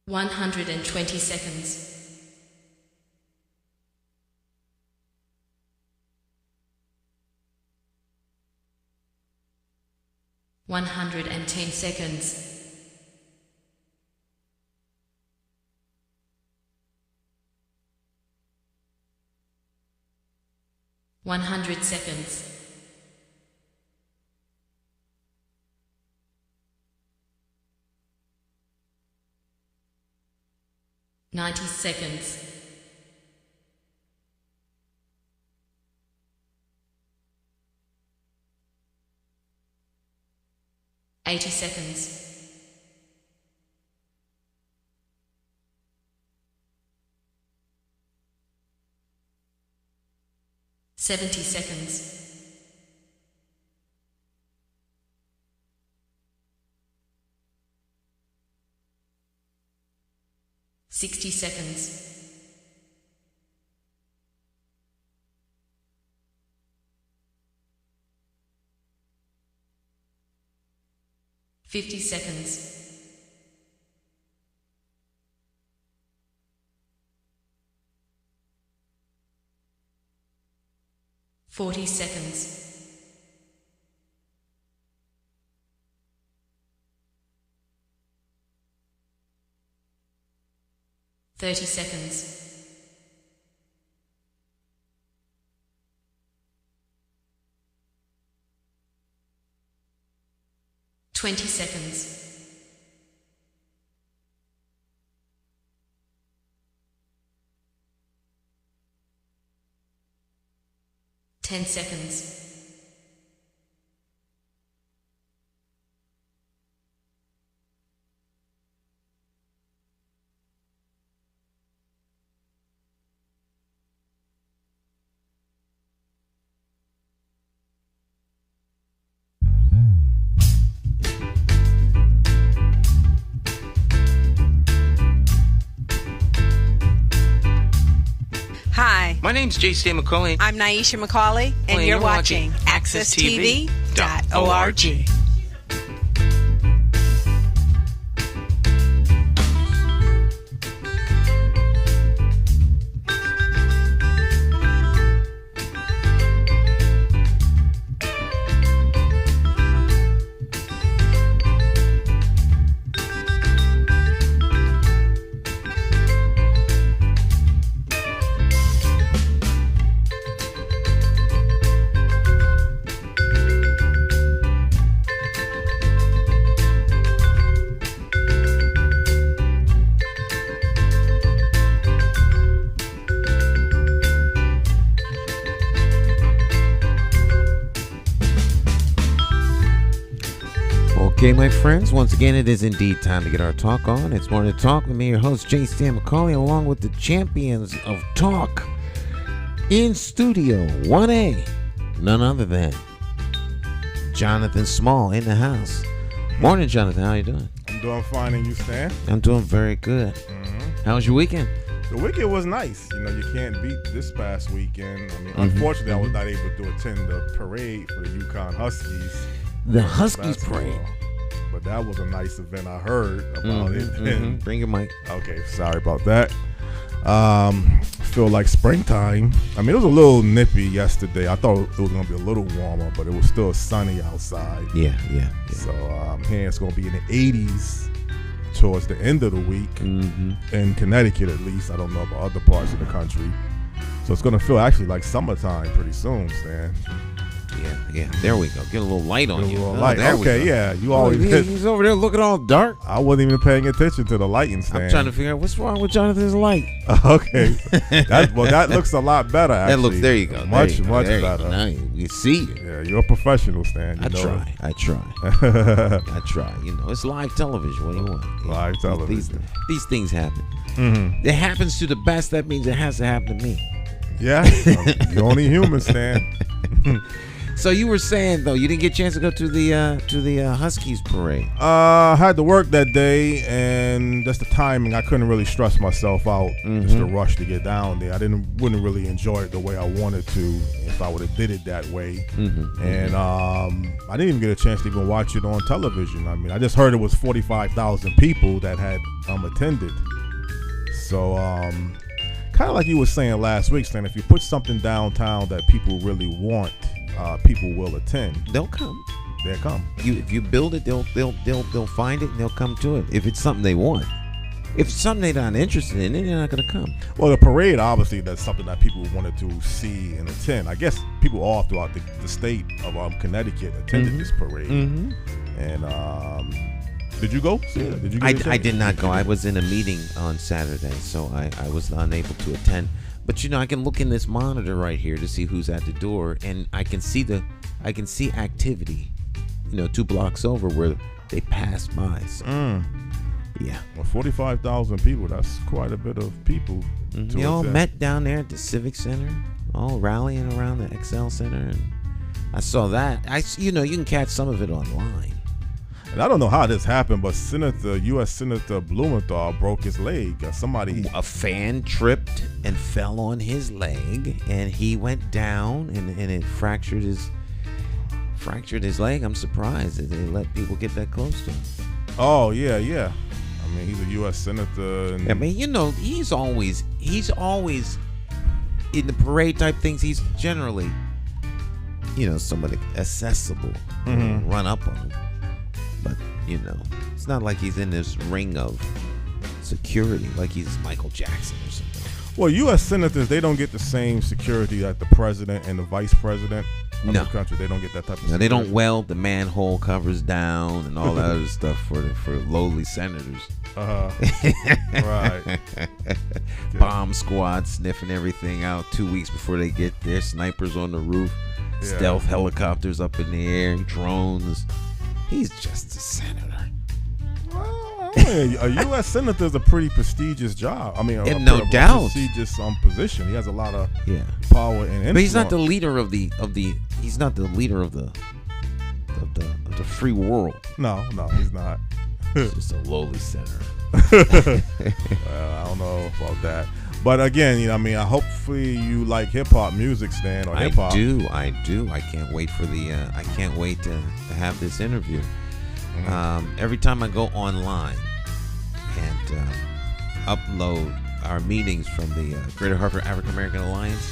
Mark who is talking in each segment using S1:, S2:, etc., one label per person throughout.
S1: 120 seconds. 110 seconds. 100 seconds. 90 seconds. 80 seconds. 70 seconds. 60 seconds. 50 seconds. 40 seconds. 30 seconds. 20 seconds. 10 seconds.
S2: 'Hi.
S3: My name's J.C. McCauley.
S2: I'm Nyesha McCauley, and you're watching AccessTV.org.
S4: Okay, my friends, once again, it is indeed time to get our talk on. It's Morning Talk with me, your host, J.C. McCauley, along with the champions of talk in studio 1A, none other than Jonathan Small in the house. Morning, Jonathan. How you doing?
S5: I'm doing fine, and you, Stan?
S4: I'm doing very good. How was your weekend?
S5: The weekend was nice. You know, you can't beat this past weekend. I mean, unfortunately, I was not able to attend the parade for the UConn Huskies.
S4: The Huskies
S5: basketball.
S4: parade.
S5: But that was a nice event. I heard about it. And
S4: Bring your mic.
S5: okay, sorry about that. Feel like springtime. I mean, it was a little nippy yesterday. I thought it was going to be a little warmer, but it was still sunny outside.
S4: Yeah.
S5: So here it's going to be in the 80s towards the end of the week in Connecticut, at least. I don't know about other parts of the country. So it's going to feel actually like summertime pretty soon, Stan.
S4: Yeah. There we go. Get a little light on you.
S5: Light.
S4: There we go.
S5: Okay, yeah. You always
S4: he's over there looking all dark.
S5: I wasn't even paying attention to the lighting, Stan.
S4: I'm trying to figure out what's wrong with Jonathan's light.
S5: Okay. That looks a lot better, actually.
S4: That looks, there you go.
S5: Much
S4: There you go.
S5: better.
S4: Now you see it.
S5: Yeah, you're a professional, Stan.
S4: I try. I try. You know, it's live television. What do you want?
S5: Live television.
S4: These things happen. It happens to the best. That means it has to happen to me.
S5: Yeah. You're only human, Stan.
S4: So you were saying though, you didn't get a chance to go to the Huskies parade.
S5: I had to work that day, and just the timing. I couldn't really stress myself out. Just the rush to get down there. I wouldn't really enjoy it the way I wanted to if I would have did it that way. And I didn't even get a chance to even watch it on television. I mean, I just heard it was 45,000 people that had attended. So kind of like you were saying last week, Stan, if you put something downtown that people really want, people will attend.
S4: They'll come.
S5: They'll come.
S4: If you build it, they'll find it and they'll come to it. If it's something they want. If it's something they're not interested in, then they're not going to come.
S5: Well, the parade, obviously, that's something that people wanted to see and attend. I guess people all throughout the state of Connecticut attended this parade. And did you go? Yeah. Did you?
S4: I did not go. I was in a meeting on Saturday, so I was unable to attend. But I can look in this monitor right here to see who's at the door, and I can see activity. 2 blocks over where they passed by. So, yeah.
S5: Well, 45,000 people. That's quite a bit of people.
S4: They all met down there at the Civic Center, all rallying around the XL Center, and I saw that. You can catch some of it online.
S5: And I don't know how this happened, but U.S. Senator Blumenthal broke his leg. A
S4: fan tripped and fell on his leg, and he went down, and it fractured his leg. I'm surprised that they let people get that close to him.
S5: Oh yeah. I mean, he's a U.S. senator. And
S4: he's always in the parade type things. He's generally, somebody accessible. Run up on him. But, it's not like he's in this ring of security like he's Michael Jackson or something.
S5: Well, U.S. senators, they don't get the same security that the president and the vice president of the country. They don't get that type of security.
S4: They don't weld the manhole covers down and all that other stuff for lowly senators.
S5: Right.
S4: Bomb squad sniffing everything out 2 weeks before they get there. Snipers on the roof. Yeah. Stealth helicopters up in the air. Drones. He's just a senator.
S5: Well, a U.S. senator is a pretty prestigious job. I mean,
S4: no doubt,
S5: prestigious position. He has a lot of power and influence.
S4: But he's not the leader of the. He's not the leader of the free world.
S5: No, he's not.
S4: He's just a lowly senator.
S5: Well, I don't know about that. But again, hopefully you like hip hop music, Stan, or hip hop.
S4: I do. I can't wait for I can't wait to have this interview. Every time I go online and upload our meetings from the Greater Hartford African American Alliance,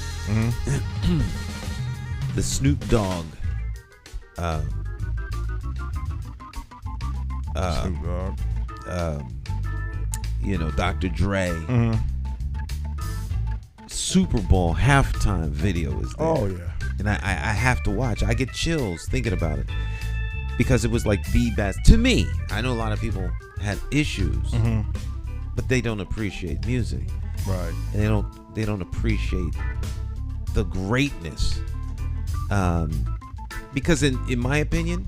S4: the Snoop Dogg.
S5: Snoop Dogg.
S4: Dr. Dre. Super Bowl halftime video is there.
S5: Oh yeah.
S4: And I have to watch. I get chills thinking about it because it was like the best to me. I know a lot of people had issues, but they don't appreciate music.
S5: Right.
S4: And they don't appreciate the greatness. Because in my opinion,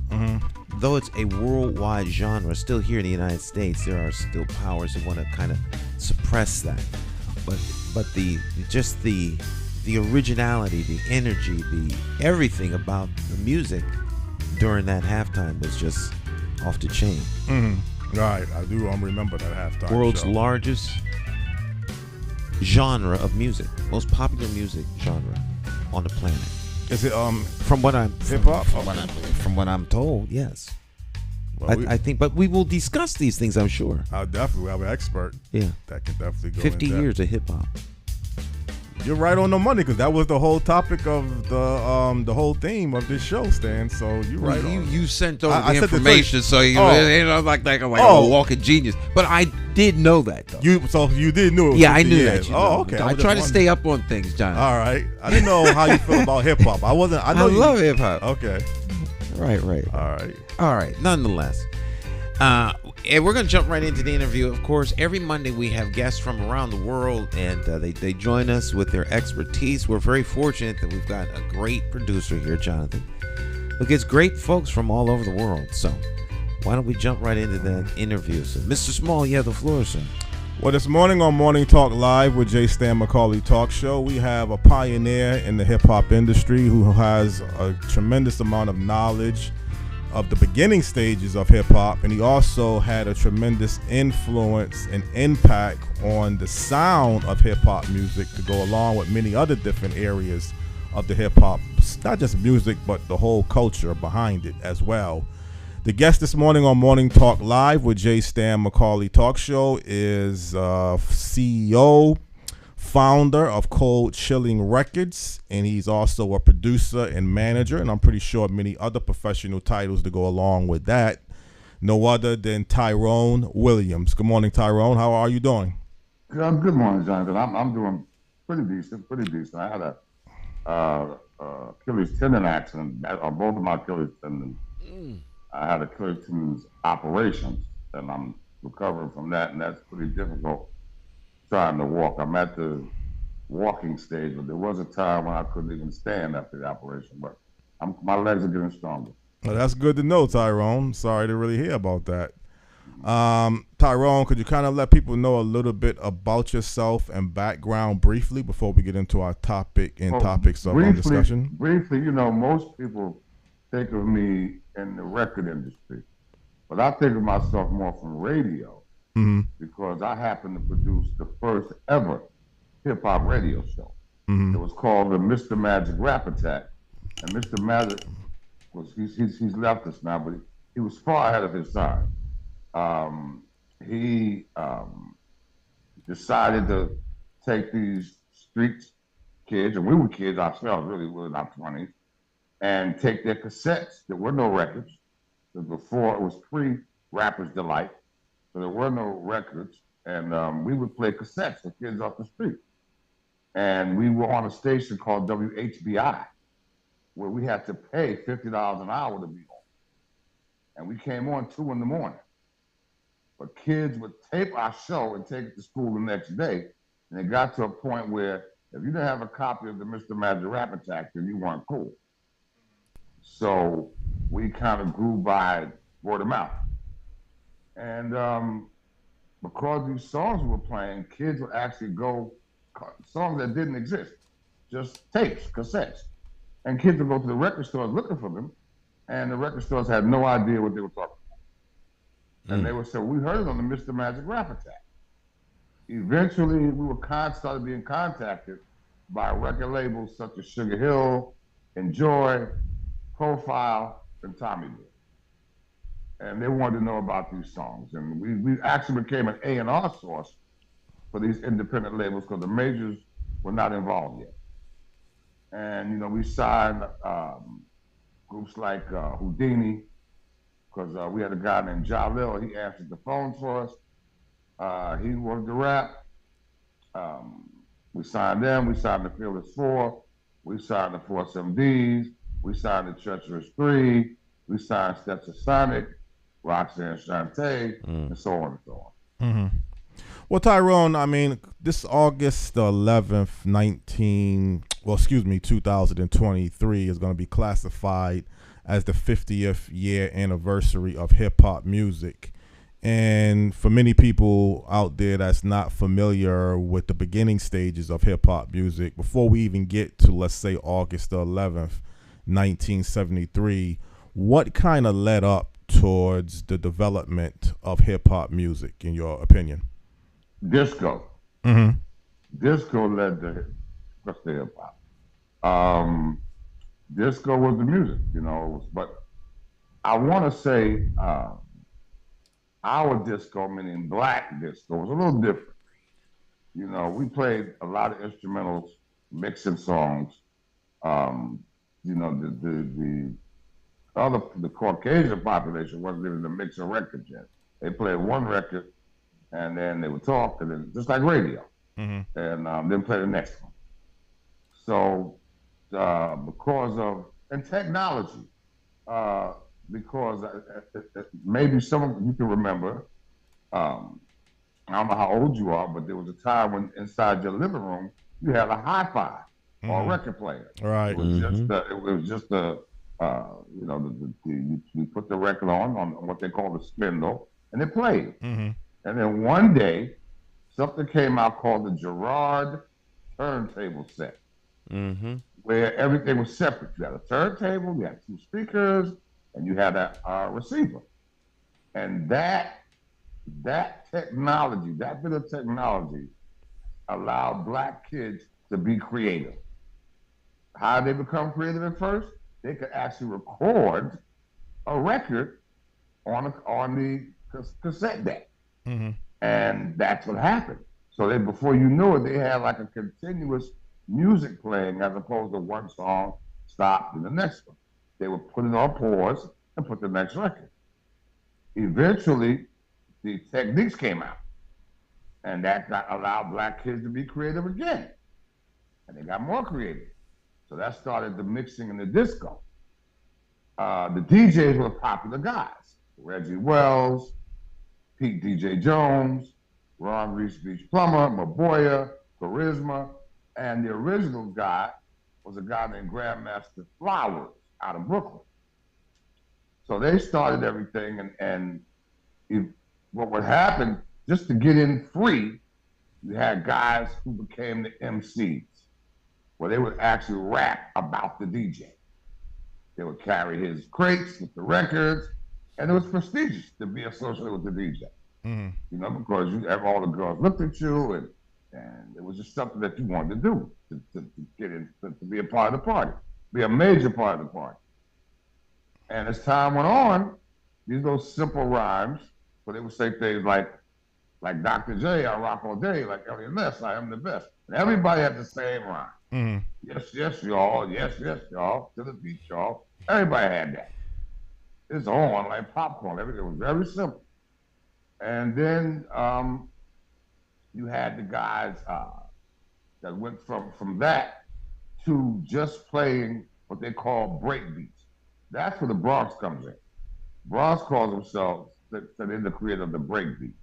S4: though it's a worldwide genre, still here in the United States, there are still powers that want to kind of suppress that. But the originality, the energy, the everything about the music during that halftime was just off the chain.
S5: Right, I do remember that halftime.
S4: World's
S5: show.
S4: Largest genre of music, most popular music genre on the planet.
S5: Is it
S4: from what I'm
S5: hip hop?
S4: From what I'm told, yes.
S5: Well,
S4: I think, but we will discuss these things, I'm sure.
S5: I'll definitely have an expert.
S4: Yeah,
S5: that can definitely go.
S4: 50 years of hip hop.
S5: You're right on the money because that was the whole topic of the whole theme of this show, Stan. So you're right.
S4: You sent over the information, so I'm like a walking genius. But I did know that though.
S5: You did know it.
S4: Yeah, I knew that.
S5: Okay.
S4: I try to stay up on things, John.
S5: All right. I didn't know how you feel about hip hop. I love
S4: hip hop.
S5: Okay.
S4: Right. All right. Nonetheless, and we're going to jump right into the interview. Of course, every Monday we have guests from around the world, and they join us with their expertise. We're very fortunate that we've got a great producer here, Jonathan, who gets great folks from all over the world. So why don't we jump right into that interview? So, Mr. Small, you have the floor, sir.
S5: Well, this morning on Morning Talk Live with J. Stan McCauley Talk Show, we have a pioneer in the hip-hop industry who has a tremendous amount of knowledge of the beginning stages of hip-hop, and he also had a tremendous influence and impact on the sound of hip-hop music to go along with many other different areas of the hip-hop, not just music, but the whole culture behind it as well. The guest this morning on Morning Talk Live with J. Stan McCauley Talk Show is CEO, founder of Cold Chillin Records, and he's also a producer and manager, and I'm pretty sure many other professional titles to go along with that. No other than Tyrone Williams. Good morning, Tyrone. How are you doing?
S3: Good morning, Jonathan. I'm doing pretty decent. I had a Achilles tendon accident. Both of my Achilles tendons. I had Achilles tendons operations, and I'm recovering from that, and that's pretty difficult trying to walk. I'm at the walking stage, but there was a time when I couldn't even stand after the operation, but my legs are getting stronger.
S5: Well, that's good to know, Tyrone. Sorry to really hear about that. Tyrone, could you kind of let people know a little bit about yourself and background briefly before we get into our topic and topics of discussion?
S3: Briefly, most people think of me in the record industry, but I think of myself more from radio because I happened to produce the first ever hip-hop radio show. It was called the Mr. Magic Rap Attack, and Mr. Magic he's left us now, but he was far ahead of his time. He decided to take these street kids, and we were kids ourselves, really, we were in our 20s, and take their cassettes. There were no records. Before, it was pre-Rapper's Delight, so there were no records, and we would play cassettes for kids off the street. And we were on a station called WHBI, where we had to pay $50 an hour to be on. And we came on 2 a.m. But kids would tape our show and take it to school the next day. And it got to a point where if you didn't have a copy of the Mr. Magic Rap Attack, then you weren't cool. So we kind of grew by word of mouth. And because these songs we were playing, kids would actually go, songs that didn't exist, just tapes, cassettes. And kids would go to the record stores looking for them, and the record stores had no idea what they were talking about. And they would say, we heard it on the Mr. Magic Rap Attack. Eventually, we started being contacted by record labels such as Sugar Hill, Enjoy, Profile, and Tommy Lee. And they wanted to know about these songs. And we actually became an A&R source for these independent labels because the majors were not involved yet. And, we signed groups like Houdini, because we had a guy named Jalil. He answered the phone for us. He worked the rap. We signed them. We signed the Fearless Four. We signed the Force MDs. We signed the Treacherous Three. We signed Steps of Sonic, Roxanne Shante, and so on and so on.
S5: Well, Tyrone, this August the 11th, 2023 is going to be classified as the 50th year anniversary of hip-hop music. And for many people out there that's not familiar with the beginning stages of hip-hop music, before we even get to, let's say, August the 11th, 1973, what kind of led up towards the development of hip-hop music, in your opinion?
S3: Disco. Disco led to hip-hop. Disco was the music, but I want to say our disco, meaning black disco, was a little different. We played a lot of instrumentals, mixing songs. The Caucasian population wasn't even the mixing records yet. They played one record, and then they would talk, and then just like radio, and then play the next one. So because of technology, because maybe some of you can remember, I don't know how old you are, but there was a time when inside your living room you had a hi-fi or a record player.
S5: Right.
S3: It was just you put the record on what they call the spindle, and it played. And then one day, something came out called the Gerard turntable set,
S4: Mm-hmm.
S3: where everything was separate. You had a turntable, you had two speakers, and you had a receiver. And that technology, that bit of technology, allowed black kids to be creative. How did they become creative at first? They could actually record a record on the cassette deck.
S5: Mm-hmm.
S3: And that's what happened. So then before you knew it, they had like a continuous music playing as opposed to one song stopped and the next one. They would put it on pause and put the next record. Eventually, the techniques came out, and that allowed black kids to be creative again. And they got more creative. So that started the mixing and the disco. The DJs were popular guys. Reggie Wells, Pete DJ Jones, Ron Reese Beach Plummer, Maboya, Charisma, and the original guy was a guy named Grandmaster Flowers out of Brooklyn. So they started everything, and what would happen, just to get in free, you had guys who became the MCs, where they would actually rap about the DJ. They would carry his crates with the records, and it was prestigious to be associated with the DJ.
S5: Mm-hmm.
S3: You know, because all the girls looked at you, and it was just something that you wanted to do, to get in, to be a part of the party, be a major part of the party. And as time went on, these those simple rhymes, where they would say things like Dr. J, I rock all day, like Elliot Ness, I am the best. And everybody had the same rhyme.
S5: Mm-hmm.
S3: Yes, yes, y'all. Yes, yes, y'all. To the beat, y'all. Everybody had that. It's on like popcorn. Everything was very simple. And then you had the guys that went from that to just playing what they call break beats. That's where the Bronx comes in. Bronx calls themselves they're the creator of the break beat.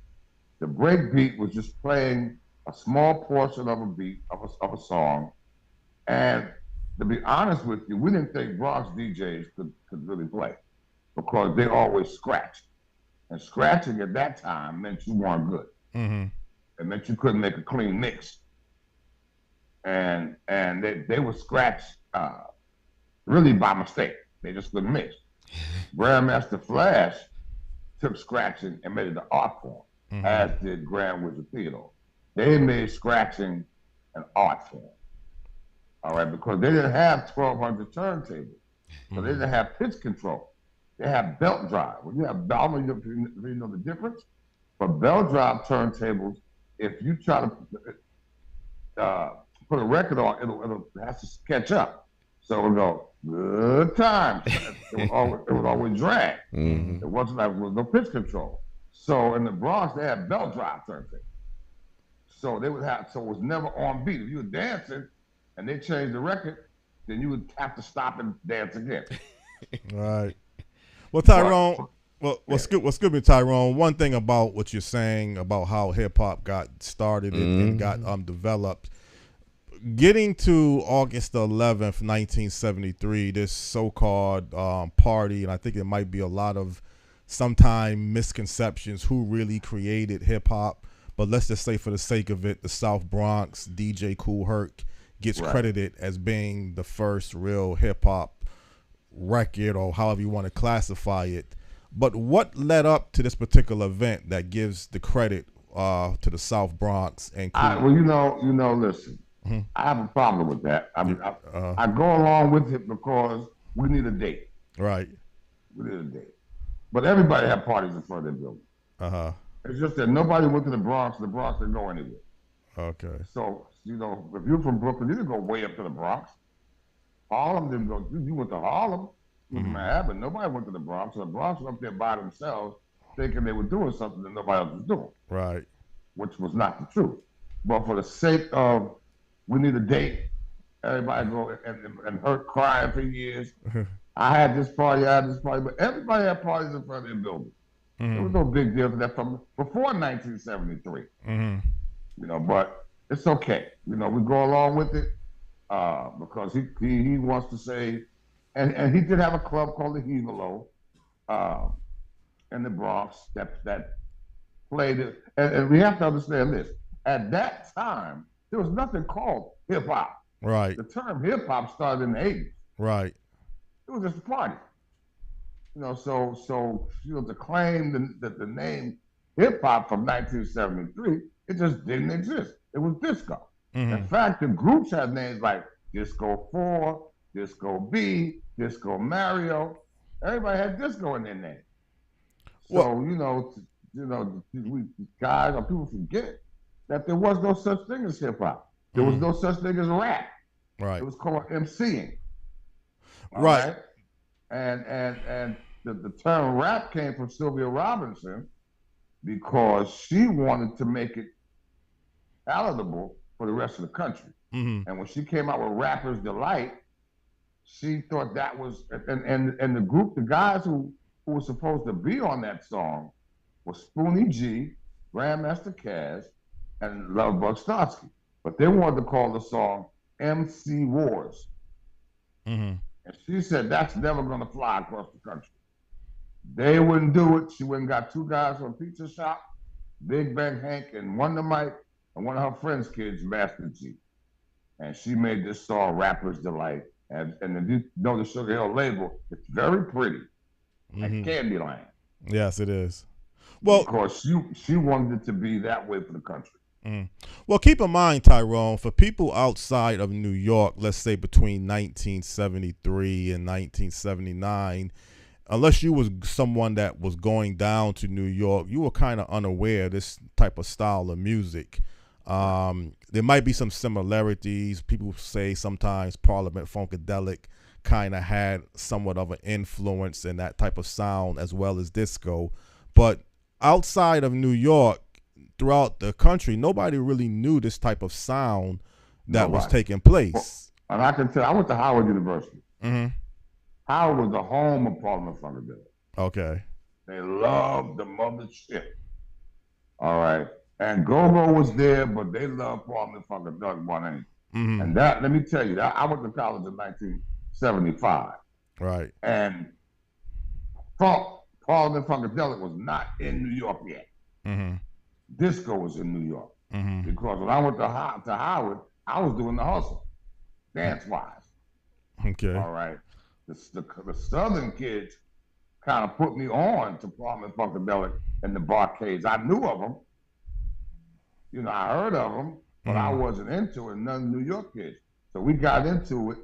S3: The break beat was just playing a small portion of a beat of a song. And to be honest with you, we didn't think Bronx DJs could really play because they always scratched. And scratching at that time meant you weren't good.
S5: Mm-hmm.
S3: It meant you couldn't make a clean mix. And they would scratch really by mistake. They just couldn't mix. Grandmaster Flash took scratching and made it an art form, mm-hmm. as did Grand Wizard Theodore. They made scratching an art form. All right, because they didn't have 1,200 turntables. So they didn't have pitch control. They have belt drive. When you have, I don't know if you know the difference, but belt drive turntables, if you try to put a record on, it has to catch up. So it would go, good times. It would always drag.
S4: Mm-hmm.
S3: It wasn't like, there was no pitch control. So in the Bronx, they had belt drive turntables. So they would have, so it was never on beat. If you were dancing and they changed the record, then you would have to stop and dance again.
S5: Right. Well, Tyrone, excuse me, Tyrone. One thing about what you're saying about how hip hop got started and got developed, getting to August 11th, 1973, this so-called party, and I think it might be a lot of sometime misconceptions who really created hip hop. But let's just say, for the sake of it, the South Bronx DJ Kool Herc gets credited as being the first real hip hop record, or however you want to classify it. But what led up to this particular event that gives the credit to the South Bronx and Kool?
S3: Well, listen, mm-hmm. I have a problem with that. I go along with it because we need a date.
S5: Right.
S3: We need a date. But everybody had parties in front of their building. Uh-huh. It's just that nobody went to the Bronx didn't go anywhere.
S5: Okay.
S3: So, if you're from Brooklyn, you didn't go way up to the Bronx. Harlem didn't go. You went to Harlem, mm-hmm. But nobody went to the Bronx. So the Bronx was up there by themselves, thinking they were doing something that nobody else was doing.
S5: Right.
S3: Which was not the truth. But for the sake of, we need a date, everybody go and hurt crying for years. I had this party, but everybody had parties in front of their building. Mm-hmm. There was no big deal to that from before 1973. Mm-hmm. But it's okay. We go along with it. Because he wants to say, and he did have a club called the Hevelo in the Bronx that played it. And we have to understand this. at that time, there was nothing called hip hop.
S5: Right.
S3: The term hip hop started in the 80s.
S5: Right.
S3: It was just a party. So to claim that the name hip hop from 1973, it just didn't exist. It was disco.
S5: Mm-hmm.
S3: In fact, the groups had names like Disco 4, Disco B, Disco Mario. Everybody had disco in their name. So, we guys or people forget that there was no such thing as hip hop. There was no such thing as rap.
S5: Right.
S3: It was called MCing.
S5: Right.
S3: And the term rap came from Sylvia Robinson because she wanted to make it palatable for the rest of the country.
S5: Mm-hmm.
S3: And when she came out with Rapper's Delight, she thought that was, and the group, the guys who were supposed to be on that song was Spoonie G, Grandmaster Caz, and Lovebug Starsky. But they wanted to call the song MC Wars.
S5: Mm-hmm.
S3: And she said that's never going to fly across the country. They wouldn't do it. She went and got two guys from a pizza shop, Big Bang Hank and Wonder Mike, and one of her friends' kids, Master G. And she made this song, Rapper's Delight. And if you know the Sugar Hill label, it's very pretty, like Candyland.
S5: Yes, it is. Well,
S3: because she wanted it to be that way for the country.
S5: Mm. Well, keep in mind, Tyrone, for people outside of New York, let's say between 1973 and 1979, unless you was someone that was going down to New York, you were kind of unaware of this type of style of music. There might be some similarities. People say sometimes Parliament Funkadelic kind of had somewhat of an influence in that type of sound as well as disco. But outside of New York, throughout the country, nobody really knew this type of sound that was taking place.
S3: Well, and I can tell, I went to Howard University.
S5: Mm-hmm.
S3: Howard was the home of Parliament Funkadelic.
S5: Okay.
S3: They loved the mothership. All right. And Go-Go was there, but they loved Parliament Funkadelic more than anything.
S5: Mm-hmm.
S3: And that, let me tell you, I went to college in 1975.
S5: Right.
S3: And Parliament Funkadelic was not in New York yet.
S5: Mm-hmm.
S3: Disco was in New York.
S5: Mm-hmm.
S3: Because when I went to Howard, I was doing the hustle, dance-wise.
S5: Okay.
S3: All right. The Southern kids kind of put me on to Parliament Funkadelic and the Barcades. I knew of them. I heard of them, but I wasn't into it. None New York kids. So we got into it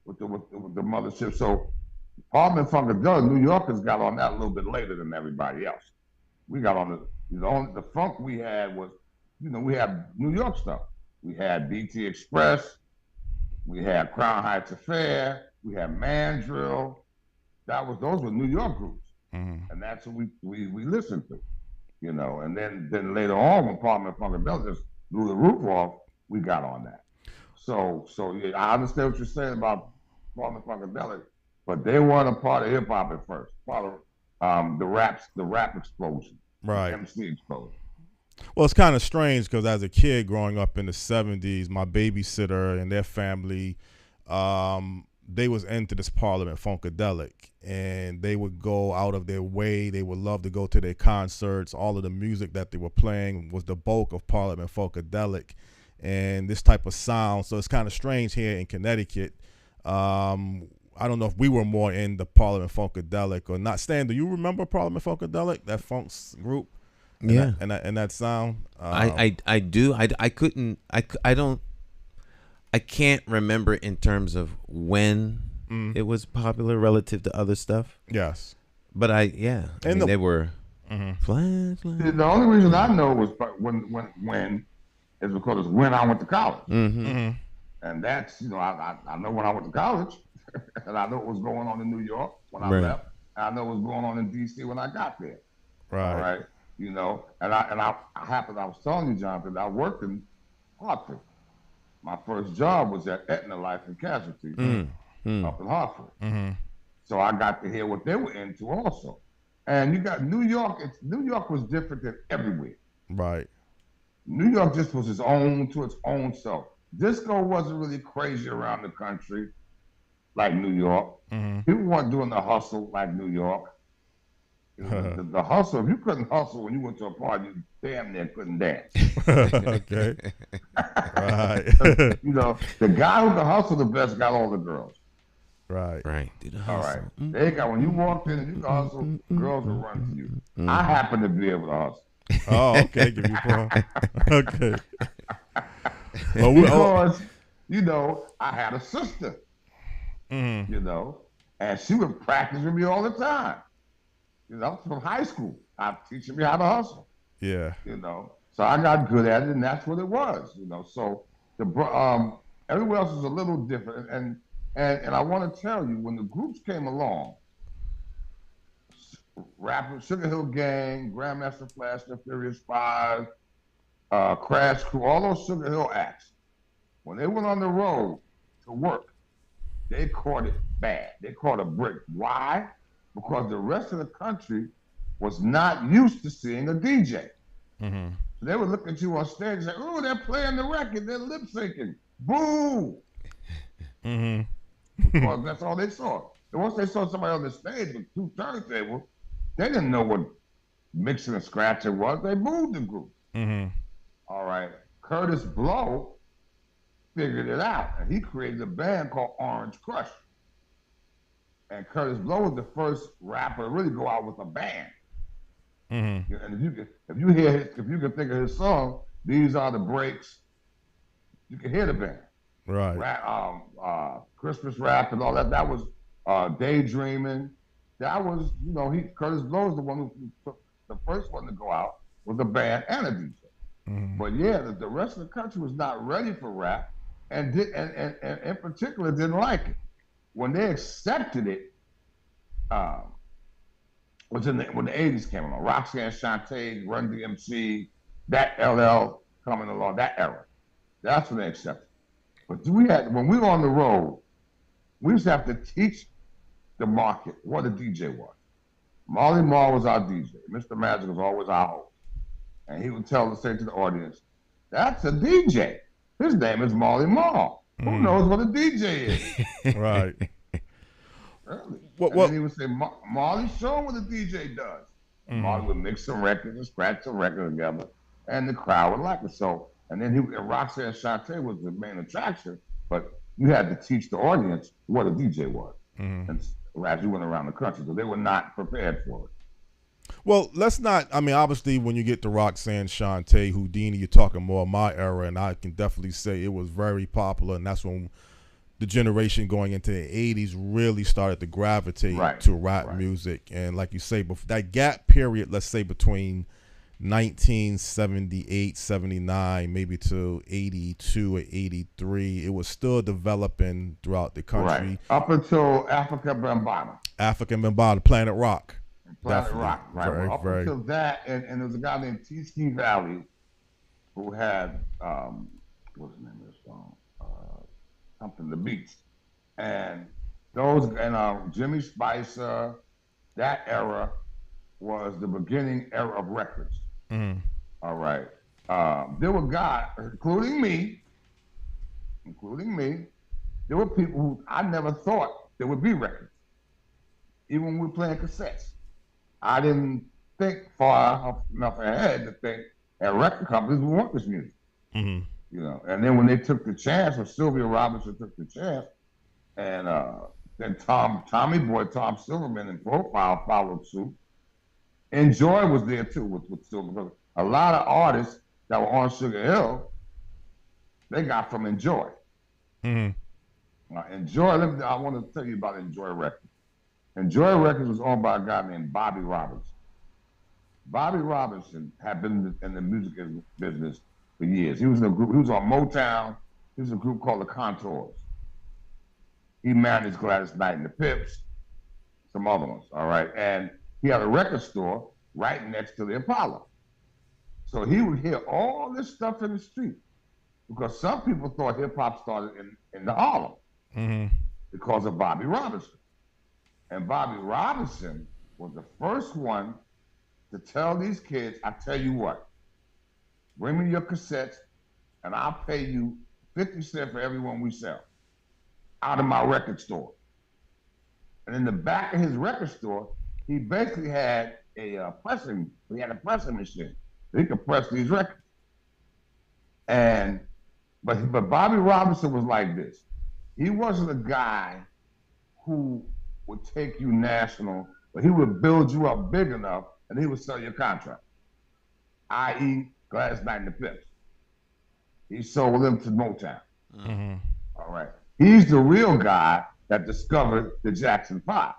S3: with the mothership. So Parliament Funkadelic, New Yorkers got on that a little bit later than everybody else. We got on the funk we had was, we had New York stuff. We had BT Express. We had Crown Heights Affair. We had Mandrill. Those were New York groups. Mm-hmm. And that's what we listened to. And then later on when Parliament Funkadelic just blew the roof off, we got on that. So yeah, I understand what you're saying about Parliament Funkadelic, but they weren't a part of hip hop at first. Part of the rap explosion,
S5: right?
S3: MC explosion.
S5: Well, it's kind of strange because as a kid growing up in the 70s, my babysitter and their family, they was into this Parliament Funkadelic, and they would go out of their way. They would love to go to their concerts. All of the music that they were playing was the bulk of Parliament Funkadelic and this type of sound. So it's kind of strange here in Connecticut. I don't know if we were more in the Parliament Funkadelic or not. Stan, do you remember Parliament Funkadelic, that funk group?
S4: Yeah.
S5: And that sound?
S4: I do. I can't remember in terms of when it was popular relative to other stuff.
S5: Yes.
S4: But they were flash.
S3: The only reason I know was when is because it's when I went to college.
S4: Mm-hmm.
S5: Mm-hmm.
S3: And that's, I know when I went to college, and I know what was going on in New York when I left, and I know what was going on in D.C. when I got there.
S5: Right.
S3: All right. And I was telling you, Jonathan, I worked in Hartford. My first job was at Aetna Life and Casualty up in Hartford.
S5: Mm-hmm.
S3: So I got to hear what they were into also. And you got New York. New York was different than everywhere.
S5: Right.
S3: New York just was its own self. Disco wasn't really crazy around the country like New York.
S5: Mm-hmm.
S3: People weren't doing the hustle like New York. The hustle, if you couldn't hustle when you went to a party, you damn near couldn't dance.
S5: Okay. Right.
S3: You know, the guy who could hustle the best got all the girls.
S5: Right.
S4: Right.
S3: All right. They got, when you walked in and you could hustle, girls would run to you. I happen to be able to hustle.
S5: Oh, okay. Give you fun. Okay.
S3: Because, you know, I had a sister, you know, and she would practice with me all the time. You know, from high school, I'm teaching me how to hustle.
S5: Yeah.
S3: You know, so I got good at it, and that's what it was. You know, so everywhere else is a little different, and I want to tell you, when the groups came along, Rapper, Sugar Hill Gang, Grandmaster Flash, The Furious Five, Crash Crew, all those Sugar Hill acts, when they went on the road to work, they caught it bad. They caught a brick. Why? Because the rest of the country was not used to seeing a DJ. So they would look at you on stage and say, "Oh, they're playing the record. They're lip syncing. Boo!" Because that's all they saw. And once they saw somebody on the stage with two turntables, they didn't know what mixing and scratching was. They booed the group. All right. Curtis Blow figured it out, and he created a band called Orange Crush. And Curtis Blow was the first rapper to really go out with a band. And if you can think of his song, "These Are the Breaks," you can hear the band. Right. Christmas Rap and all that. That was Daydreaming. That was, you know, Curtis Blow is the one who took the first one to go out with a band and a DJ. But yeah, the rest of the country was not ready for rap, and in particular didn't like it. When they accepted it, was when the 80s came along. Roxanne Shante, Run DMC, that LL coming along, that era. That's when they accepted it. But when we were on the road, we used to have to teach the market what a DJ was. Marley Marl was our DJ. Mr. Magic was always our host. And he would say to the audience, "That's a DJ. His name is Marley Marl. Who knows what a DJ is?"
S5: Right.
S3: Really. And then he would say, "Marley, show him what a DJ does." And Marley would mix some records and scratch some records together, and the crowd would like it. So, and then Roxanne Shante was the main attraction, but you had to teach the audience what a DJ was. And as you went around the country, so they were not prepared for it.
S5: Well, let's not, I mean, obviously when you get to Roxanne Shante, Houdini, you're talking more my era, and I can definitely say it was very popular, and that's when the generation going into the 80s really started to gravitate to rap music. And like you say, before that gap period, let's say between 1978, 79, maybe to 82 or 83, it was still developing throughout the country.
S3: Right. Up until Africa Bambaataa.
S5: Planet Rock.
S3: Planet Rock, right.
S5: Very,
S3: up until that, and there was a guy named T-Ski Valley who had, what's the name of the song? Something, The Beats. And Jimmy Spicer, that era was the beginning era of records. All right. There were guys, including me, there were people who I never thought there would be records, even when we were playing cassettes. I didn't think far enough ahead to think that record companies would want this music. You know, and then when they took the chance, or Sylvia Robinson took the chance, and then Tommy Boy, Tom Silverman in Profile followed suit. Enjoy was there too with Silverman. A lot of artists that were on Sugar Hill, they got from Enjoy. Enjoy, I want to tell you about Enjoy Records. Enjoy Records was owned by a guy named Bobby Robinson. Bobby Robinson had been in the music business for years. He was in a group, he was on Motown. He was in a group called the Contours. He managed Gladys Knight and the Pips, some other ones, all right? And he had a record store right next to the Apollo. So he would hear all this stuff in the street, because some people thought hip hop started in the Harlem because of Bobby Robinson. And Bobby Robinson was the first one to tell these kids, "I tell you what, bring me your cassettes and I'll pay you 50 cents for every one we sell out of my record store." And in the back of his record store, he basically had pressing. He had a pressing machine. He could press these records. But Bobby Robinson was like this. He wasn't a guy who would take you national, but he would build you up big enough and he would sell your contract, i.e. Gladys Knight and the Pips. He sold them to Motown.
S5: Mm-hmm.
S3: All right. He's the real guy that discovered the Jackson 5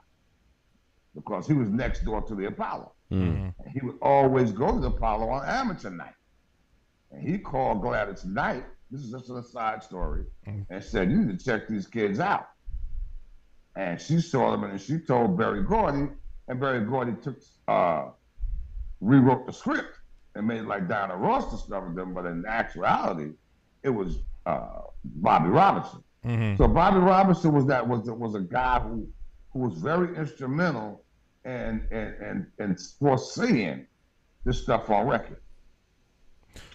S3: because he was next door to the Apollo.
S5: Mm-hmm.
S3: And he would always go to the Apollo on amateur night. And he called Gladys Knight, this is just a side story, and said, you need to check these kids out. And she saw them and she told Berry Gordy, and Berry Gordy rewrote the script and made it like Diana Ross discovered them, but in actuality, it was Bobby Robinson.
S5: Mm-hmm.
S3: So Bobby Robinson was a guy who was very instrumental in foreseeing this stuff on record.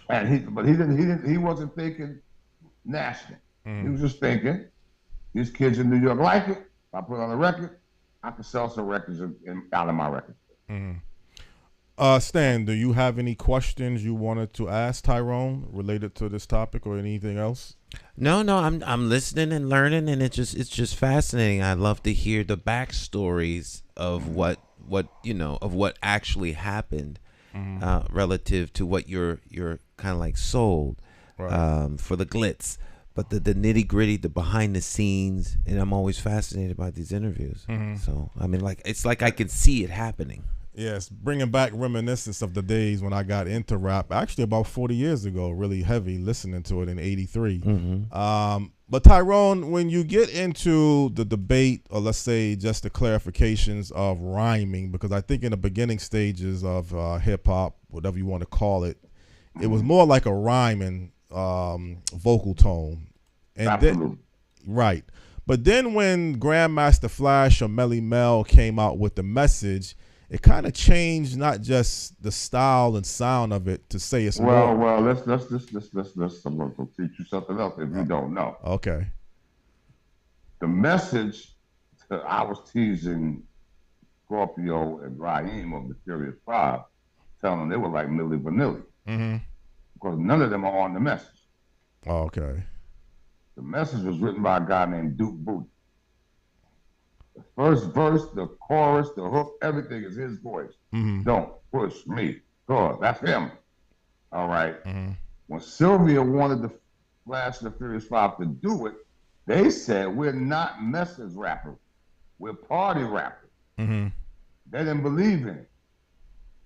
S3: And he wasn't thinking national.
S5: Mm-hmm.
S3: He was just thinking, these kids in New York like it. If I put it on a record, I can sell some records out of my record.
S5: Mm-hmm. Stan, do you have any questions you wanted to ask Tyrone related to this topic or anything else?
S4: No, I'm listening and learning, and it's just fascinating. I love to hear the backstories of what actually happened, relative to what you're kind of like sold,
S5: right.
S4: For the glitz, but the nitty gritty, the behind the scenes, and I'm always fascinated by these interviews.
S5: Mm-hmm.
S4: So I mean, like it's like I can see it happening.
S5: Yes, bringing back reminiscence of the days when I got into rap, actually about 40 years ago, really heavy, listening to it in 83.
S4: Mm-hmm.
S5: But Tyrone, when you get into the debate, or let's say just the clarifications of rhyming, because I think in the beginning stages of hip-hop, whatever you want to call it, it was more like a rhyming vocal tone. And
S3: Absolutely.
S5: Right. But then when Grandmaster Flash or Melly Mel came out with the message, it kind of changed not just the style and sound of it to say it's more.
S3: Well, let's I'm going to teach you something else if you don't know.
S5: Okay.
S3: The message I was teasing Scorpio and Raheem of the Furious Five, telling them they were like Milli Vanilli.
S5: Mm-hmm.
S3: Because none of them are on the message.
S5: Oh, okay.
S3: The message was written by a guy named Duke Booty. The first verse, the chorus, the hook, everything is his voice.
S5: Mm-hmm.
S3: Don't push me. God, that's him. All right.
S5: Mm-hmm.
S3: When Sylvia wanted the Flash and the Furious Five to do it, they said, we're not message rappers. We're party rappers.
S5: Mm-hmm.
S3: They didn't believe in it.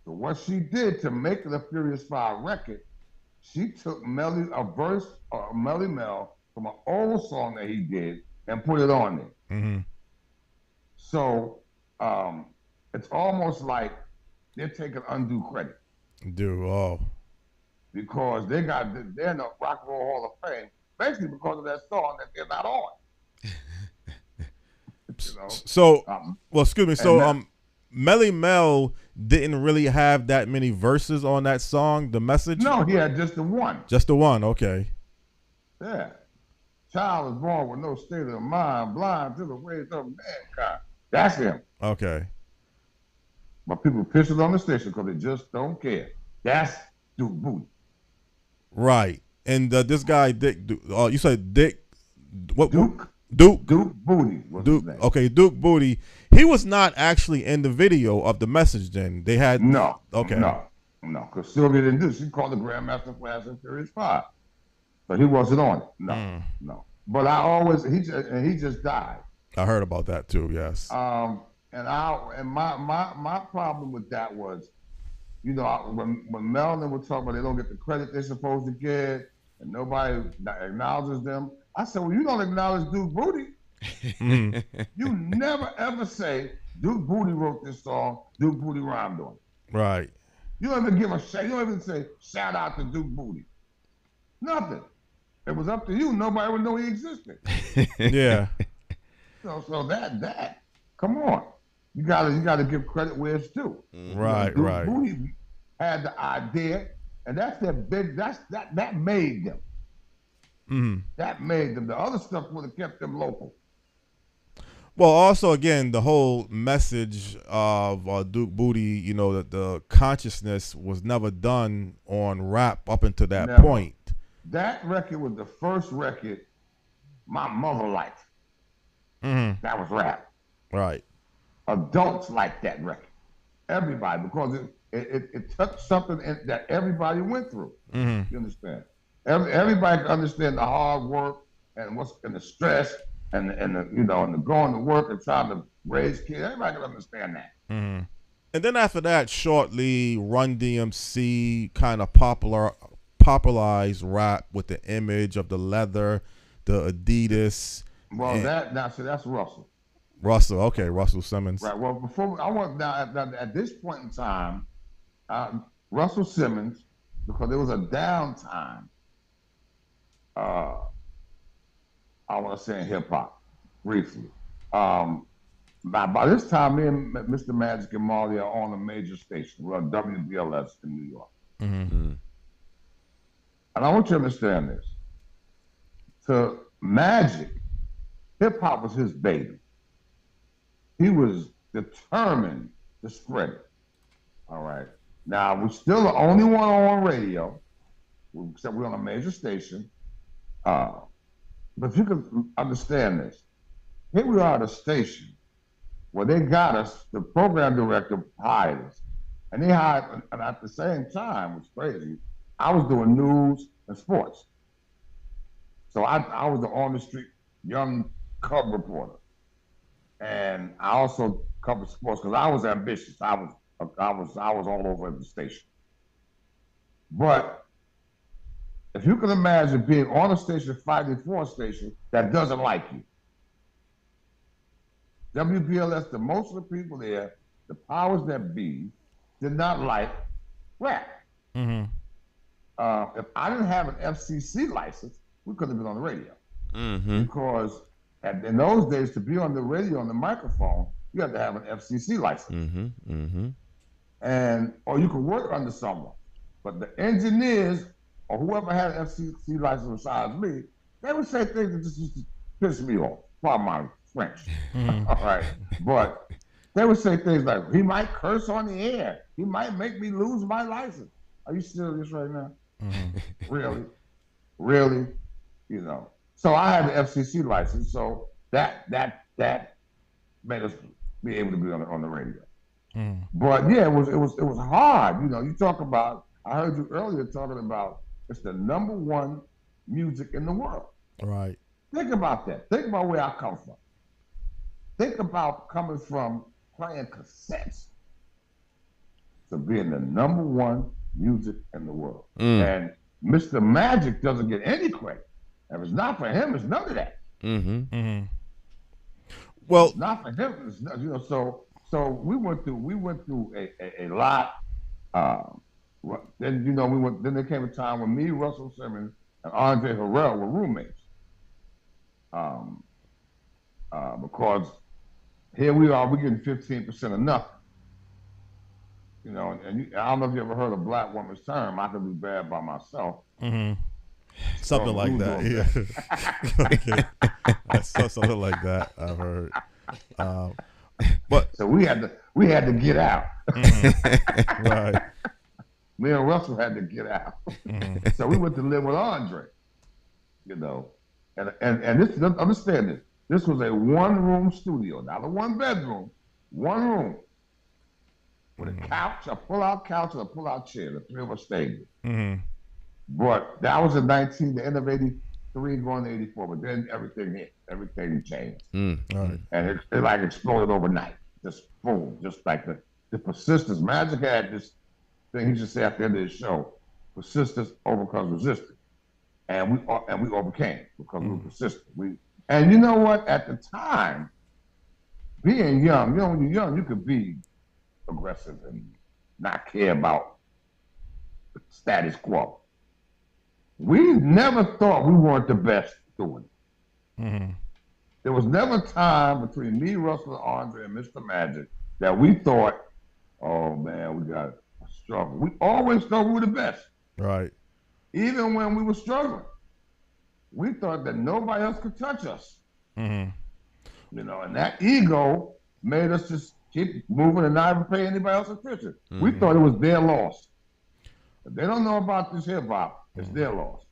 S3: So what she did to make the Furious Five record, she took a verse or Melly Mel from an old song that he did and put it on there.
S5: Mm-hmm.
S3: So it's almost like they're taking undue credit. Because they're in the Rock and Roll Hall of Fame, basically because of that song that they're not on. You know?
S5: So, well, excuse me. So, Melly Mel didn't really have that many verses on that song, the message?
S3: No, he had just the one.
S5: Just the one, okay.
S3: Yeah. Child is born with no state of mind, blind to the ways of mankind. That's him.
S5: Okay.
S3: But people piss it on the station because they just don't care. That's Duke Booty.
S5: Right. And this guy, Dick, you said Dick, what?
S3: Duke.
S5: Duke
S3: Booty was his name.
S5: Okay, Duke Booty. He was not actually in the video of the message then. They had...
S3: No.
S5: Okay.
S3: No, because Sylvia didn't do it. She called the Grandmaster Flash and Furious 5. But he wasn't on it. No. But he just died.
S5: I heard about that too, yes.
S3: And my problem with that was, you know, when Mel and them were talking about they don't get the credit they're supposed to get and nobody acknowledges them, I said, well, you don't acknowledge Duke Booty. You never ever say Duke Booty wrote this song, Duke Booty rhymed on it.
S5: Right.
S3: You don't even give a shout. You don't even say shout out to Duke Booty. Nothing. It was up to you. Nobody would know he existed.
S5: Yeah.
S3: So that come on. You gotta give credit where it's due.
S5: Right,
S3: Duke
S5: right.
S3: Booty had the idea, and that's their big. That made them.
S5: Mm-hmm.
S3: That made them. The other stuff would have kept them local.
S5: Well, also again, the whole message of Duke Booty, you know, that the consciousness was never done on rap up until that
S3: Never.
S5: point.
S3: That record was the first record my mother liked.
S5: Mm-hmm.
S3: That was rap.
S5: Right.
S3: Adults liked that record. Everybody, because it touched something that everybody went through.
S5: Mm-hmm.
S3: You understand? Everybody can understand the hard work and the stress and the going to work and trying to raise kids. Everybody can understand that.
S5: Mm-hmm. And then after that, shortly, Run DMC kind of popularized rap with the image of the leather, the Adidas.
S3: Well, that's Russell.
S5: Russell, okay, Russell Simmons.
S3: Right. Well, at this point in time, Russell Simmons, because there was a downtime. I want to say in hip hop, briefly. By this time, me and Mr. Magic and Marley are on a major station. We're on WBLS in New York.
S5: Mm-hmm.
S3: And I want you to understand this. To Magic, hip hop was his baby. He was determined to spread it. All right. Now, we're still the only one on radio, except we're on a major station. But if you can understand this, here we are at a station where they got us, the program director hired us. And they hired, and at the same time, which is crazy, I was doing news and sports. So I was the on-the-street young cub reporter. And I also covered sports because I was ambitious. I was all over the station. But if you can imagine being on a station fighting for a station that doesn't like you. WBLS, the most of the people there, the powers that be, did not like rap.
S5: Mm-hmm.
S3: If I didn't have an FCC license, we couldn't have been on the radio.
S4: Mm-hmm.
S3: Because in those days, to be on the radio, on the microphone, you had to have an FCC license.
S4: Mm-hmm. Mm-hmm.
S3: Or you could work under someone. But the engineers, or whoever had an FCC license besides me, they would say things that just used to piss me off. Pardon my French.
S5: Mm-hmm.
S3: All right. But they would say things like, he might curse on the air. He might make me lose my license. Are you serious right now?
S5: Mm-hmm.
S3: Really? Really? You know. So I had the FCC license, so that made us be able to be on the radio.
S5: Mm.
S3: But yeah, it was hard. You know, you talk about, I heard you earlier talking about it's the #1 music in the world.
S5: Right.
S3: Think about that. Think about where I come from. Think about coming from playing cassettes to being the #1 music in the world. And Mr. Magic doesn't get any credit. If it's not for him, it's none of that.
S5: Mm-hmm. Mm-hmm. Well,
S3: it's not for him. It's not, you know. So we went through a lot. Then Then there came a time when me, Russell Simmons, and Andre Harrell were roommates. Because here we are, we're getting 15% of nothing. You know, and I don't know if you ever heard a black woman's term. I could be bad by myself.
S5: Mm-hmm. Something like that. Yeah. Okay. I saw something like that. I've heard. But
S3: so we had to get out.
S5: Mm-hmm. Right.
S3: Me and Russell had to get out. Mm-hmm. So we went to live with Andre. You know, and this, understand this. This was a 1-room studio, not a 1-bedroom, 1 room with a couch, a pull-out couch, and a pull-out chair. The 3 of us stayed there. Mm-hmm. But that was in the end of '83, going to '84. But then everything hit, everything changed,
S5: right.
S3: And it like exploded overnight. Just boom, just like the persistence. Magic had this thing he just said at the end of the show: persistence overcomes resistance, and we overcame because we were persistent. And you know what? At the time, being young, when you're young, you could be aggressive and not care about the status quo. We never thought we weren't the best doing it. Mm-hmm. There was never time between me, Russell, Andre, and Mr. Magic that we thought, oh man, we got to struggle. We always thought we were the best.
S5: Right.
S3: Even when we were struggling, we thought that nobody else could touch us.
S5: Mm-hmm.
S3: And that ego made us just keep moving and not even pay anybody else's attention. We thought it was their loss. If they don't know about this hip hop, it's their loss.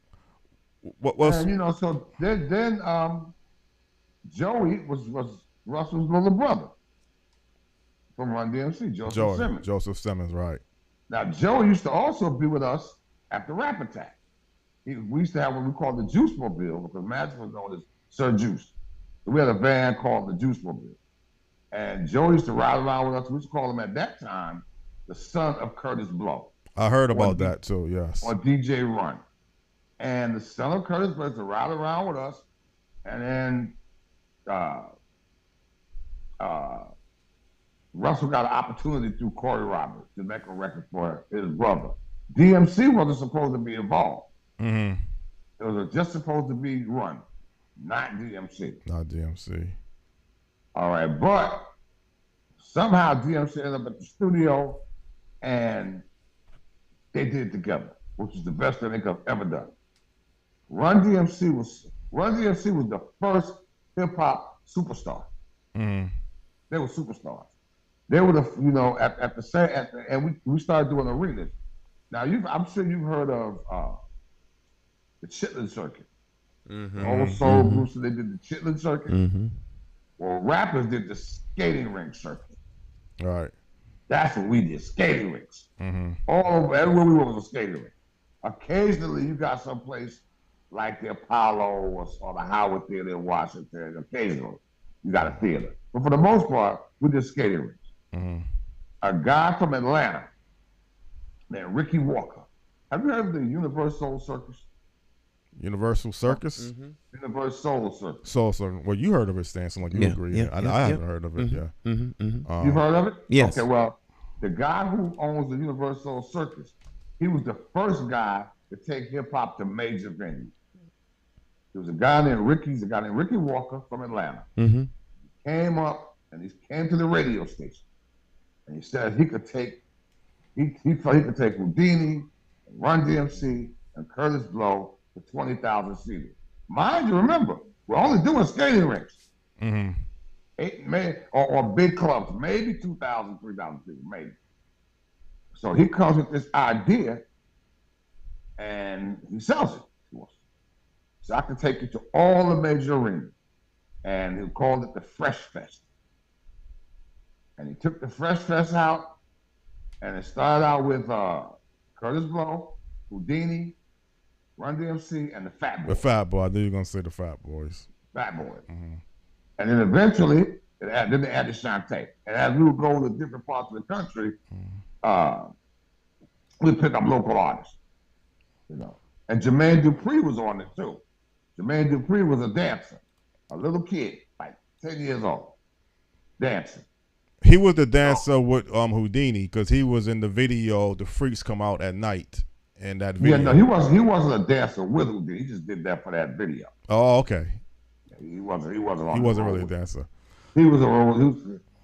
S3: And so then Joey was Russell's little brother from Run DMC, Simmons.
S5: Joseph Simmons, right.
S3: Now, Joey used to also be with us at the Rap Attack. We used to have what we called the Juice Mobile, because Magic was known as Sir Juice. So we had a band called the Juice Mobile. And Joey used to ride around with us. We used to call him at that time the son of Curtis Blow.
S5: I heard about that too, yes.
S3: Or DJ Run. And the son of Curtis Blow used to ride around with us. And then Russell got an opportunity through Corey Roberts to make a record for his brother. DMC wasn't supposed to be involved. It was just supposed to be Run, not DMC.
S5: Not DMC.
S3: All right, but somehow DMC ended up at the studio and they did it together, which is the best thing they could have ever done. Run DMC was the first hip hop superstar. They were superstars. They were we started doing arenas. Now I'm sure you've heard of the Chitlin Circuit. Old soul groups, they did the Chitlin Circuit. Well, rappers did the skating rink circuit.
S5: Right.
S3: That's what we did, skating rinks. All over, everywhere we went was a skating rink. Occasionally, you got some place like the Apollo or the Howard Theater in Washington. Occasionally, you got a theater. But for the most part, we did skating rinks. A guy from Atlanta named Ricky Walker. Have you heard of the Universal Circus?
S5: Universal Circus?
S3: Universal Circus.
S5: Soul Circus. Well, you heard of it, Stanson, like you agree. I haven't heard of it,
S3: You've heard of it?
S4: Yes.
S3: Okay, well, the guy who owns the Universal Circus, he was the first guy to take hip-hop to major venues. There was a guy named Ricky Walker from Atlanta. He came up and he came to the radio station. And he said he could take Houdini, Run DMC, and Curtis Blow to 20,000 seaters. Mind you, remember, we're only doing skating rinks. Or big clubs, maybe 2,000, 3,000 people, maybe. So he comes with this idea and he sells it to us. So I can take you to all the major arenas. And he called it the Fresh Fest. And he took the Fresh Fest out, and it started out with Curtis Blow, Houdini, Run DMC, and the Fat Boys.
S5: The Fat Boy. I knew you were going to say the Fat Boys.
S3: Fat Boys. And then eventually, then they added Shantae. And as we would go to different parts of the country, we'd pick up local artists. And Jermaine Dupri was on it too. Jermaine Dupri was a dancer, a little kid, like 10 years old, dancing.
S5: He was the dancer with Houdini because he was in the video. The Freaks Come Out at Night, and that video.
S3: Yeah, no, he wasn't a dancer with Houdini. He just did that for that video.
S5: Oh, okay.
S3: He wasn't. He wasn't
S5: really a dancer.
S3: He was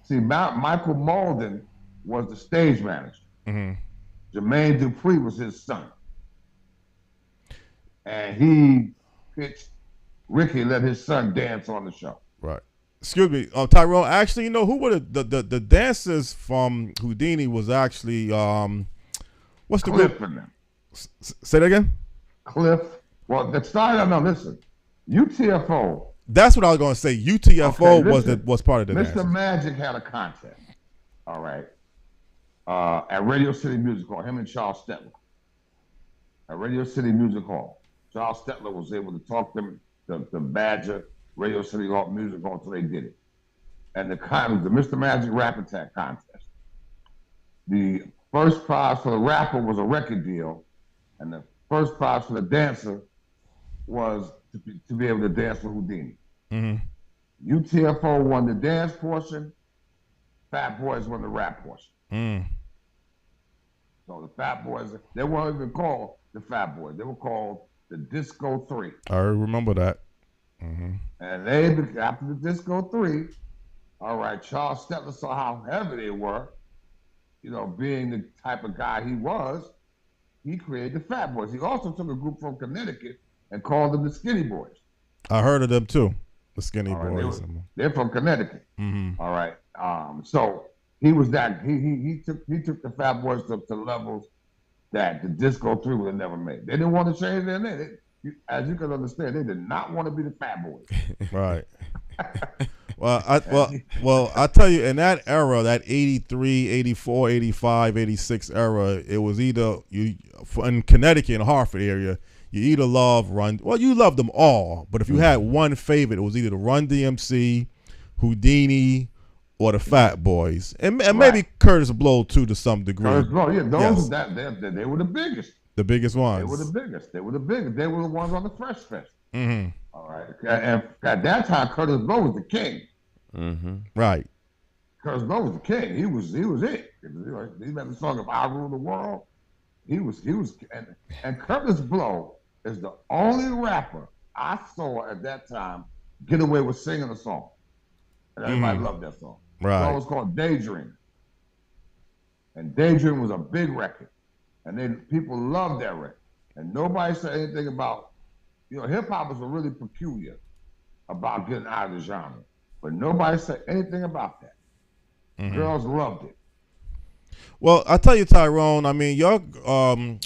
S3: Michael Malden was the stage manager. Jermaine Dupri was his son, and he pitched Ricky let his son dance on the show.
S5: Right. Excuse me, Tyrone. Actually, who were the dancers from Houdini was actually what's the
S3: Cliff
S5: group?
S3: and them.
S5: Say that again.
S3: Cliff. Well, that started. No, listen. UTFO.
S5: That's what I was going to say. UTFO was part of the
S3: Mr.
S5: dancers.
S3: Magic had a contest. All right. At Radio City Music Hall, him and Charles Stetler. At Radio City Music Hall, Charles Stetler was able to talk them to Badger Radio City Hall Music Hall until they did it. And the Mr. Magic Rap Attack contest. The first prize for the rapper was a record deal, and the first prize for the dancer was to be able to dance with Houdini. UTFO won the dance portion. Fat Boys won the rap portion. So the Fat Boys, they weren't even called the Fat Boys. They were called the Disco 3.
S5: I remember that.
S3: And they, after the Disco 3, all right, Charles Stetler saw how heavy they were. Being the type of guy he was, he created the Fat Boys. He also took a group from Connecticut and called them the Skinny Boys.
S5: I heard of them too. The Skinny
S3: All right,
S5: Boys.
S3: they're from Connecticut.
S5: Mm-hmm.
S3: All right. So he was that he took the Fat Boys to levels that the Disco 3 would have never made. They didn't want to change their name. As you can understand, they did not want to be the Fat Boys.
S5: Right. Well, I tell you, in that era, that 83, 84, 85, 86 era, it was either in Connecticut and Hartford area, you either you loved them all, but if you had one favorite, it was either the Run DMC, Houdini, or the Fat Boys, and maybe Curtis Blow too to some degree.
S3: Curtis Blow, yeah, those they were the biggest.
S5: The biggest ones.
S3: They were the biggest. They were the ones on the Fresh Fest.
S5: Mm-hmm.
S3: All right. And at that time, Curtis Blow was the king.
S5: Mm-hmm. Right.
S3: Curtis Blow was the king. He was it. He made the song of "I Rule the World." He was, and Curtis Blow is the only rapper I saw at that time get away with singing a song, and everybody loved that song.
S5: Right.
S3: The song was called "Daydream," and "Daydream" was a big record, and then people loved that record, and nobody said anything about. Hip hop was really peculiar about getting out of the genre, but nobody said anything about that. Mm-hmm. Girls loved it.
S5: Well, I tell you, Tyrone, I mean, your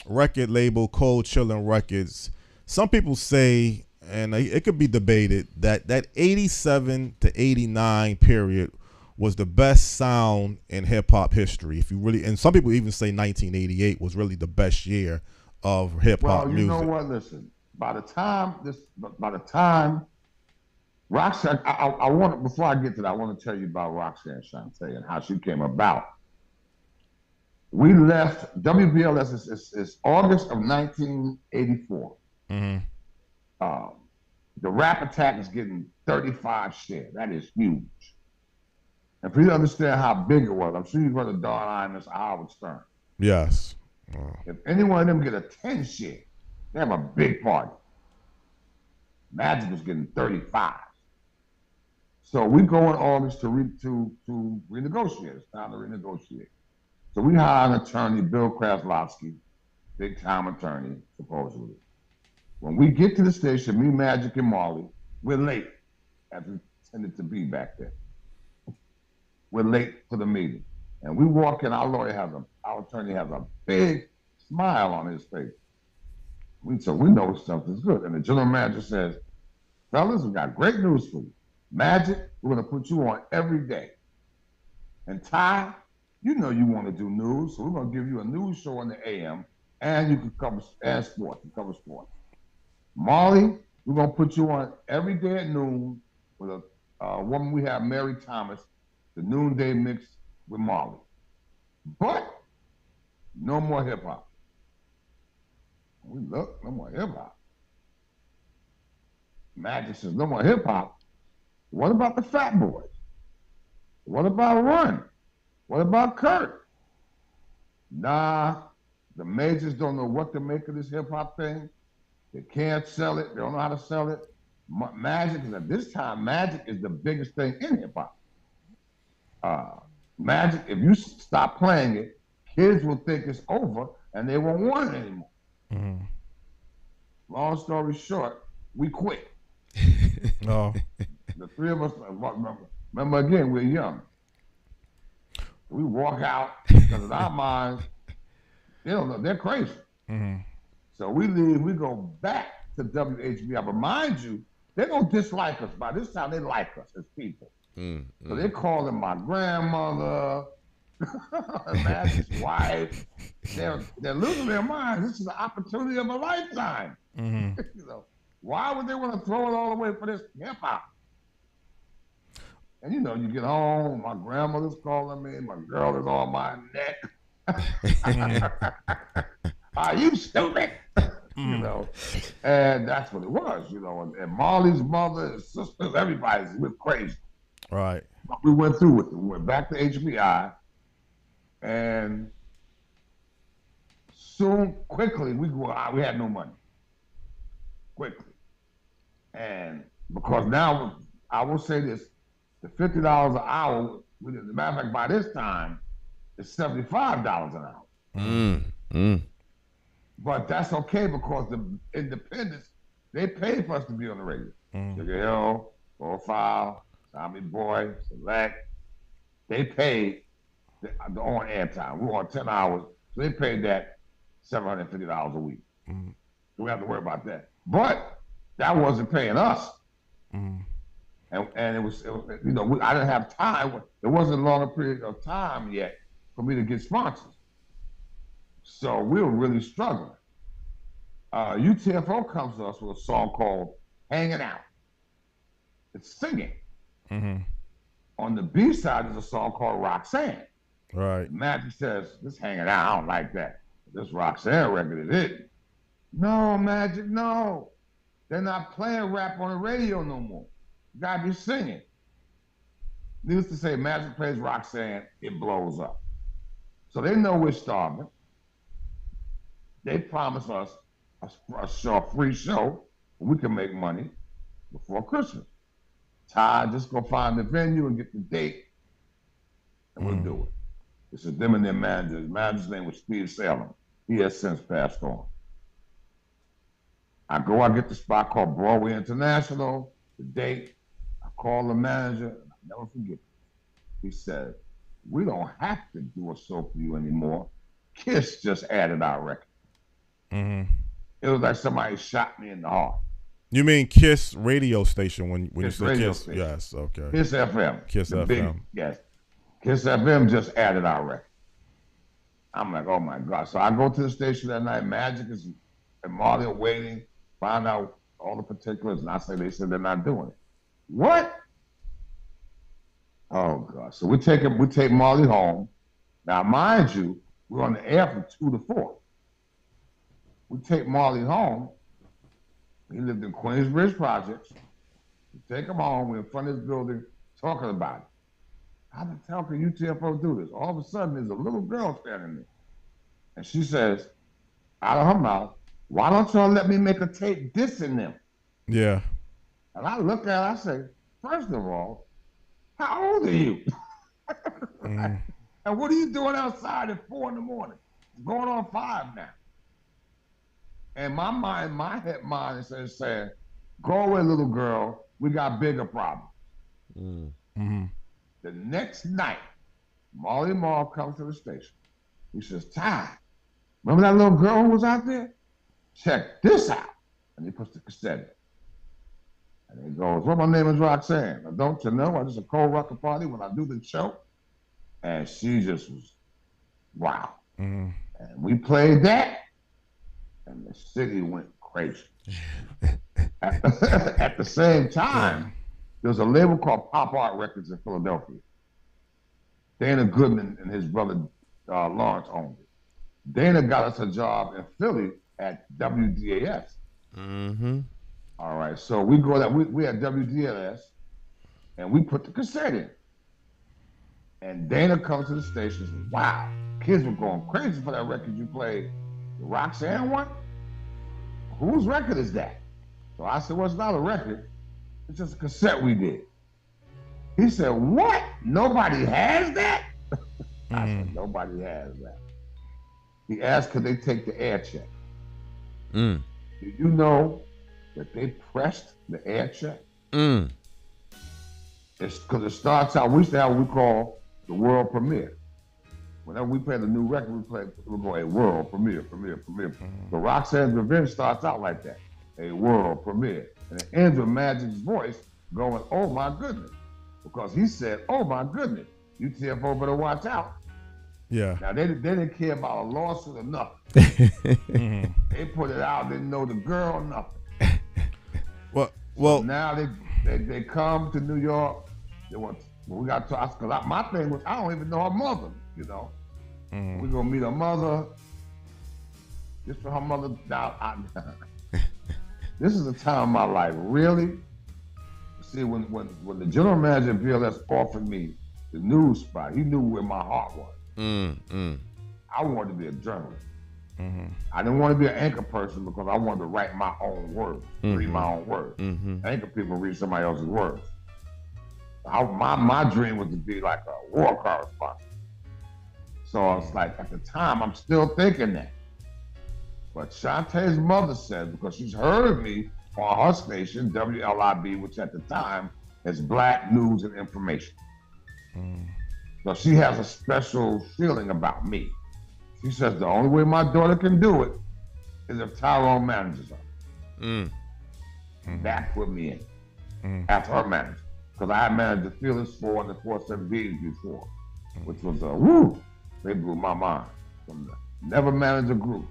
S5: record label, Cold Chillin Records, some people say, and it could be debated, that 87 to 89 period was the best sound in hip hop history. If you really, and some people even say 1988 was really the best year of hip hop music.
S3: Well, you know what? Listen. By the time Roxanne, I want before I get to that, I want to tell you about Roxanne Shante and how she came about. We left WBLS is August of 1984.
S5: Mm-hmm.
S3: The Rap Attack is getting 35 shares. That is huge. And for you to understand how big it was, I'm sure you've heard of Don Imus or Howard Stern.
S5: Yes.
S3: If any one of them get a 10 share, they have a big party. Magic was getting 35. So we go in August to renegotiate. It's time to renegotiate. So we hire an attorney, Bill Kraslovsky, big time attorney, supposedly. When we get to the station, me, Magic, and Marley, we're late, as we tended to be back then. We're late for the meeting. And we walk in, our attorney has a big smile on his face. So we know something's good. And the general manager says, fellas, we got great news for you. Magic, we're going to put you on every day. And Ty, you know you want to do news, so we're going to give you a news show in the AM, and you can cover sports. Marley, we're going to put you on every day at noon with a woman we have, Mary Thomas, the noonday mix with Marley. But no more hip hop. We look, no more hip hop. Magic says, no more hip hop. What about the Fat Boys? What about Run? What about Kurt? Nah, the majors don't know what to make of this hip hop thing. They can't sell it. They don't know how to sell it. Magic is, at this time, Magic is the biggest thing in hip hop. Magic, if you stop playing it, kids will think it's over and they won't want it anymore.
S5: Mm-hmm.
S3: Long story short, we quit.
S5: Oh.
S3: The three of us, remember again, we're young. We walk out because in our minds, they don't know, they're crazy.
S5: Mm-hmm.
S3: So we leave, we go back to WHBI. But mind you, they don't dislike us. By this time, they like us as people. So they call them my grandmother, Magic's wife. They're losing their minds. This is the opportunity of a lifetime.
S5: Mm-hmm.
S3: Why would they want to throw it all away for this hip hop? And you get home, my grandmother's calling me, my girl is on my neck. Are you stupid? And that's what it was, and Marley's mother, his sisters, everybody was crazy.
S5: Right.
S3: We went through with it. We went back to HBI, and quickly, we had no money. Quickly. And because now, I will say this, the $50 an hour, as a matter of fact, by this time, it's $75 an hour. But that's okay because the independents, they paid for us to be on the radio. Sugar Hill, Profile, Tommy Boy, Select. They paid the on-air time. We were on 10 hours, so they paid that $750 a week.
S5: Mm-hmm.
S3: So we have to worry about that. But that wasn't paying us.
S5: Mm-hmm.
S3: And it was I didn't have time. There wasn't a longer period of time yet for me to get sponsors. So we were really struggling. UTFO comes to us with a song called Hanging Out. It's singing.
S5: Mm-hmm.
S3: On the B side is a song called Roxanne.
S5: Right.
S3: Magic says, this hanging out, I don't like that. This Roxanne record is it. No, Magic, no. They're not playing rap on the radio no more. You gotta be singing. Needless to say, Magic plays Roxanne, it blows up. So they know we're starving. They promise us a free show where we can make money before Christmas. Ty, just go find the venue and get the date, and we'll do it. This is them and their manager. His manager's name was Steve Salem. He has since passed on. I get the spot called Broadway International, the date. I call the manager, and I'll never forget it. He said, we don't have to do a show for you anymore. Kiss just added our record.
S5: Mm-hmm.
S3: It was like somebody shot me in the heart.
S5: You mean Kiss radio station when you
S3: Kiss
S5: say
S3: radio
S5: Kiss?
S3: station.
S5: Yes, okay.
S3: Kiss FM.
S5: Kiss FM.
S3: Yes. Kiss FM just added our record. I'm like, oh my God. So I go to the station that night. Magic and Marley are waiting, find out all the particulars, and they said they're not doing it. What? Oh God. So we take Marley home. Now, mind you, we're on the air from 2 to 4. We take Marley home. He lived in Queensbridge Projects. We take him home. We're in front of his building talking about it. How the hell can UTFO do this? All of a sudden, there's a little girl standing there. And she says, out of her mouth, why don't y'all let me make a tape dissing them?
S5: Yeah.
S3: And I look at her, I say, first of all, how old are you? And what are you doing outside at 4 in the morning? It's going on 5 now. And my mind is saying, go away, little girl. We got bigger problems.
S5: Mm-hmm.
S3: The next night, Marley Marl comes to the station. He says, Ty, remember that little girl who was out there? Check this out. And he puts the cassette in. And he goes, well, my name is Roxanne. Now, don't you know, I just a cold rocker party when I do the show. And she just was, wow.
S5: Mm-hmm.
S3: And we played that. And the city went crazy. At the same time, there was a label called Pop Art Records in Philadelphia. Dana Goodman and his brother Lawrence owned it. Dana got us a job in Philly at WDAS.
S4: Mm-hmm.
S3: All right, so we go that we had WDAS, and we put the cassette in. And Dana comes to the station and says, wow, kids were going crazy for that record you played. The Roxanne one? Whose record is that? So I said, well, it's not a record. It's just a cassette we did. He said, what? Nobody has that? I said, nobody has that. He asked, could they take the air check? Do you know that they pressed the air check? It's because it starts out, we used to have what we call the world premiere. Whenever we play the new record, we go a world premiere. The Roxanne's Revenge starts out like that, a world premiere. And it ends with Magic's voice going, oh my goodness. Because he said, oh my goodness, UTFO better watch out.
S5: Yeah.
S3: Now, they didn't care about a lawsuit or nothing. They put it out, didn't know the girl, nothing.
S5: Well.
S3: So now they come to New York. We got to talk, because my thing was, I don't even know her mother, you know. We're going to meet her mother. Just for her mother. Now, this is a time in my life, really. See, when the general manager of BLS offered me the news spot, he knew where my heart was. I wanted to be a journalist. I didn't want to be an anchor person because I wanted to write my own words, read my own words. Anchor people read somebody else's words. My dream was to be like a war correspondent. So it's like, at the time, I'm still thinking that. But Shantae's mother said, because she's heard me on her station, WLIB, which at the time is black news and information. So she has a special feeling about me. She says the only way my daughter can do it is if Tyrone manages her. That put me in as her manager. Because I had managed the Fearless 4 and the 417s before, which was they blew my mind. From the never manage a group.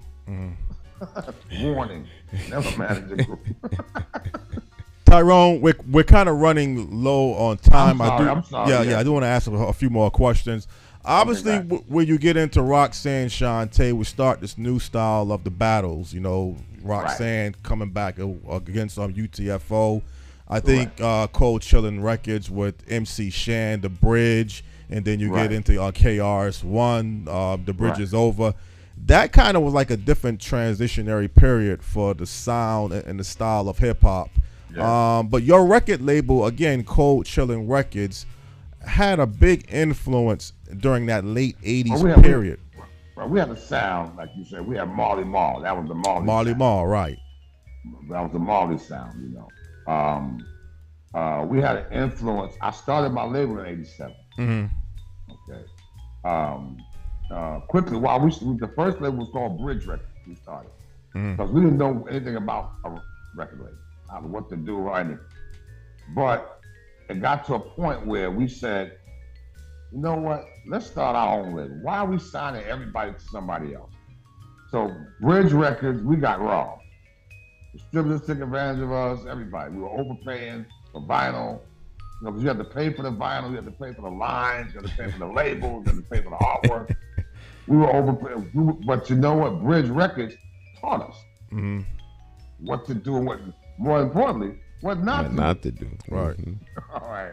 S3: Warning, never manage a group.
S5: Tyrone, we're kind of running low on time.
S3: I'm sorry.
S5: I do want to ask a few more questions. Obviously, when you get into Roxanne Shante, we start this new style of the battles. You know, Roxanne coming back against UTFO. I think Cold Chillin Records with MC Shan, The Bridge, and then you get into KRS-One, The Bridge is Over. That kind of was like a different transitionary period for the sound and the style of hip-hop. Yeah. But your record label, again, Cold Chillin Records, had a big influence during that late 80s period.
S3: We had a sound, like you said. We had Marley Marl. That was the Marley sound.
S5: Marl, right.
S3: That was the Marley sound, you know. We had an influence. I started my label in 87. Okay. Quickly, while the first label was called Bridge Records, we started. Because we didn't know anything about a record label, what to do or anything. But it got to a point where we said, you know what, let's start our own label. Why are we signing everybody to somebody else? So Bridge Records, we got robbed. Distributors took advantage of us, everybody. We were overpaying for vinyl. You know, because you had to pay for the vinyl, you had to pay for the lines, you had to pay for the labels, you had to pay for the artwork. We were overpaying. But you know what? Bridge Records taught us what to do and what, more importantly, what not to do.
S5: Right.
S3: All right.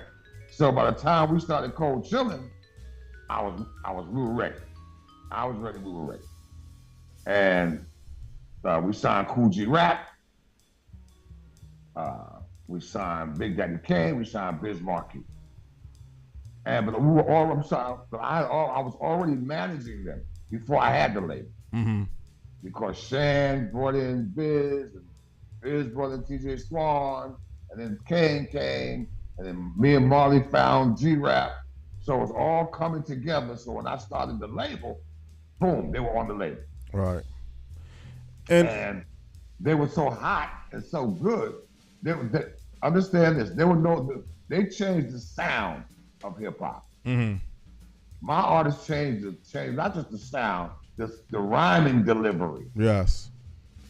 S3: So by the time we started Cold Chillin, we were ready. I was ready, we were ready. And we signed Cool G Rap. We signed Big Daddy Kane. We signed Biz Markie. But we were all, I was already managing them before I had the label. Because Shan brought in Biz, and Biz brought in TJ Swan, and then Kane came, and then me and Marley found G-Rap. So it was all coming together. So when I started the label, boom, they were on the label.
S5: Right.
S3: And they were so hot and so good. Understand this. They changed the sound of hip hop. My artists changed not just the sound, the rhyming delivery.
S5: Yes.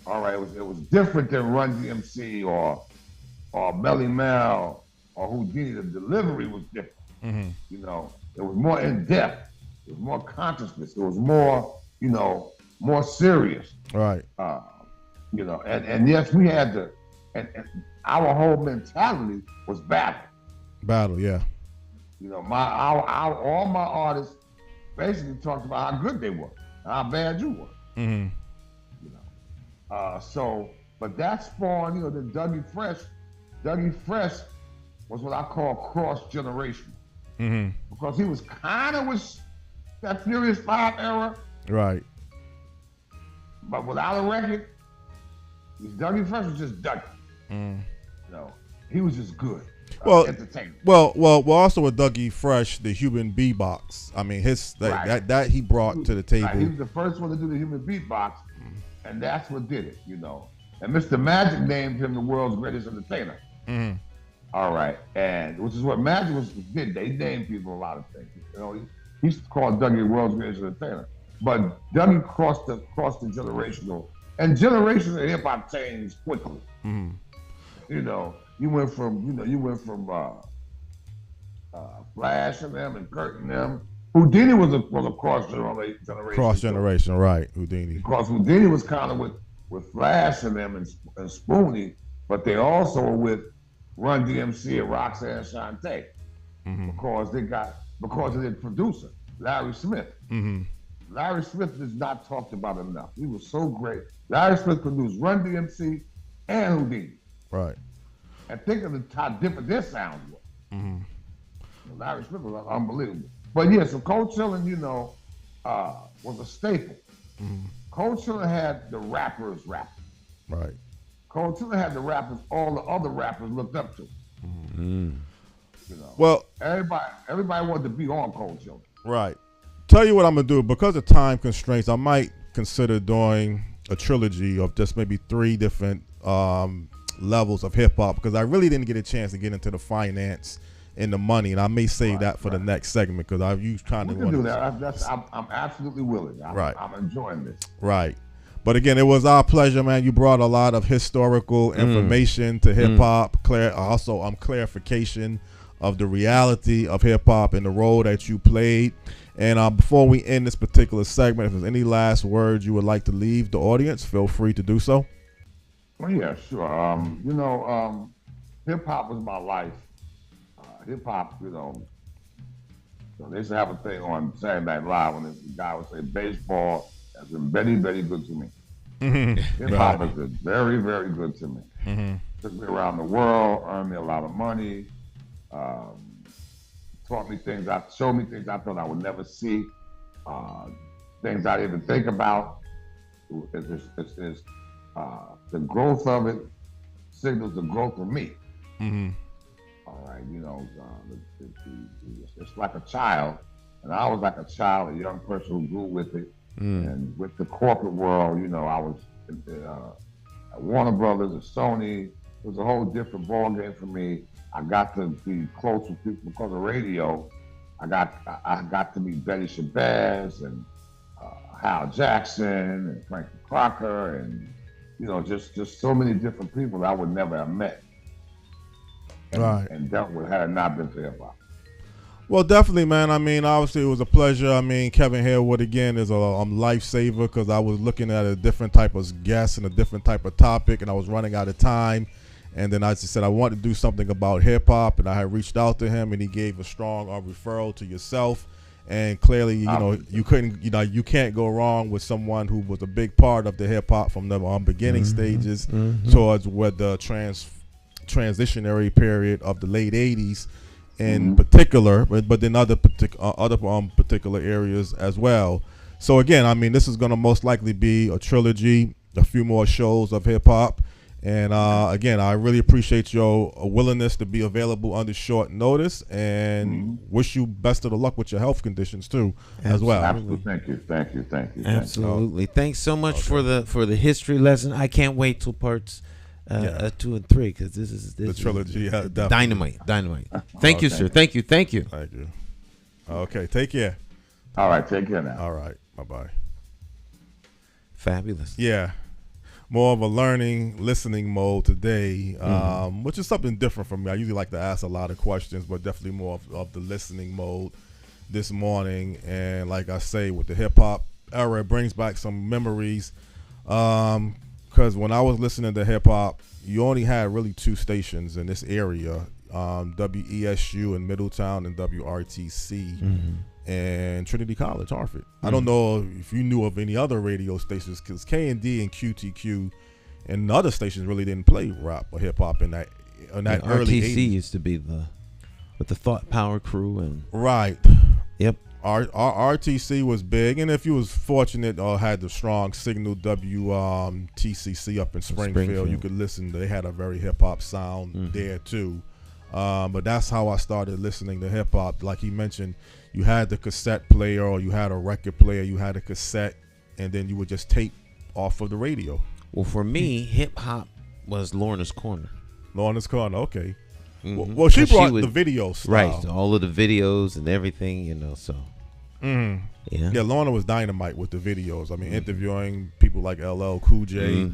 S3: All right. It was different than Run DMC or Melly Mel or Houdini. The delivery was different. You know, it was more in depth. It was more consciousness. It was more, you know, more serious.
S5: Right.
S3: You know, and yes, we had to, and our whole mentality was battle.
S5: Battle, yeah.
S3: You know, all my artists basically talked about how good they were and how bad you were. You know, but that spawned, you know, the Dougie Fresh was what I call cross-generational. Because he was kind of with that Furious 5 era.
S5: Right.
S3: But without a record, Dougie Fresh was just Dougie. You know, he was just good. Entertainment.
S5: Well, also with Dougie Fresh, the human beatbox. I mean, that he brought to the table.
S3: Right. He was the first one to do the human beatbox, and that's what did it, you know. And Mr. Magic named him the world's greatest entertainer. All right, and which is what Magic did. They named people a lot of things. You know, he's called Dougie the world's greatest entertainer. But Dougie crossed the generational, and generations of hip hop changed quickly. You know, you went from Flash and them and Kurt and them. Houdini was a cross generation.
S5: Cross generation, right? Houdini.
S3: Because Houdini was kind of with Flash and them and Spoonie, but they also were with Run DMC and Roxanne Shante because of their producer, Larry Smith. Larry Smith is not talked about enough. He was so great. Larry Smith produced Run DMC and Houdini.
S5: Right.
S3: And think of how different their sounds were. Larry Smith was unbelievable. But yeah, so Cold Chillin, you know, was a staple. Cold Chillin had the rappers rap. Right. Cold Chillin had the rappers all the other rappers looked up to. You know,
S5: Well,
S3: everybody wanted to be on Cold Chillin.
S5: right. Tell you what I'm gonna do, because of time constraints. I might consider doing a trilogy of just maybe 3 different levels of hip hop, because I really didn't get a chance to get into the finance and the money, and I may save that for the next segment, because I've used kind of.
S3: We can do that. I'm absolutely willing. I'm enjoying this.
S5: Right. But again, it was our pleasure, man. You brought a lot of historical information to hip hop, clarification of the reality of hip hop and the role that you played. And before we end this particular segment, if there's any last words you would like to leave the audience, feel free to do so.
S3: Well, yeah, sure. Hip hop was my life. Hip hop, so they used to have a thing on Saturday Night Live when the guy would say, baseball has been very, very good to me. Hip hop has been very, very good to me. Took me around the world, earned me a lot of money, taught me things, showed me things I thought I would never see, things I didn't even think about. The growth of it signals the growth of me. All right, it's like a child, and I was like a child, a young person who grew with it. And with the corporate world, I was at Warner Brothers, at Sony. It was a whole different ballgame for me. I got to be close with people because of radio. I got to meet Betty Shabazz and Hal Jackson and Frankie Crocker and just so many different people that I would never have met. And dealt with had it not been for hip hop.
S5: Well, definitely, man. I mean, obviously, it was a pleasure. I mean, Kevin Harewood, again, is a lifesaver, because I was looking at a different type of guest and a different type of topic, and I was running out of time. And then I just said I wanted to do something about hip-hop, and I had reached out to him, and he gave a strong referral to yourself. And clearly, you can't go wrong with someone who was a big part of the hip-hop from the beginning stages towards what the transitionary period of the late 80s. In particular, but then other particular areas as well. So again, I mean, this is going to most likely be a trilogy, a few more shows of hip hop, and again, I really appreciate your willingness to be available under short notice, and wish you best of the luck with your health conditions too, as well.
S3: Absolutely, thank you.
S4: Absolutely, thanks so much for the history lesson. I can't wait till parts 2 and 3, because this is
S5: the trilogy.
S4: Dynamite. Thank you, sir. Thank you.
S5: Thank you. Okay, take care.
S3: All right, take care now.
S5: All right, bye.
S4: Fabulous.
S5: Yeah, more of a listening mode today, which is something different from me. I usually like to ask a lot of questions, but definitely more of the listening mode this morning. And like I say, with the hip hop era, it brings back some memories. Because when I was listening to hip hop, you only had really 2 stations in this area, WESU in Middletown and WRTC and Trinity College, Hartford. I don't know if you knew of any other radio stations, because K&D and QTQ and other stations really didn't play rap or hip hop in that early 80s.
S4: RTC used to be with the Thought Power crew and
S5: right.
S4: Yep.
S5: Our RTC was big, and if you was fortunate or had the strong signal TCC up in Springfield, you could listen. They had a very hip hop sound there too. But that's how I started listening to hip hop. Like he mentioned, you had the cassette player, or you had a record player, you had a cassette, and then you would just tape off of the radio.
S4: Well, for me, hip hop was Lorna's Corner.
S5: Lorna's Corner, okay. Well, she brought the video style.
S4: Right, all of the videos and everything, so. Yeah,
S5: Lorna was dynamite with the videos. I mean, interviewing people like LL Cool J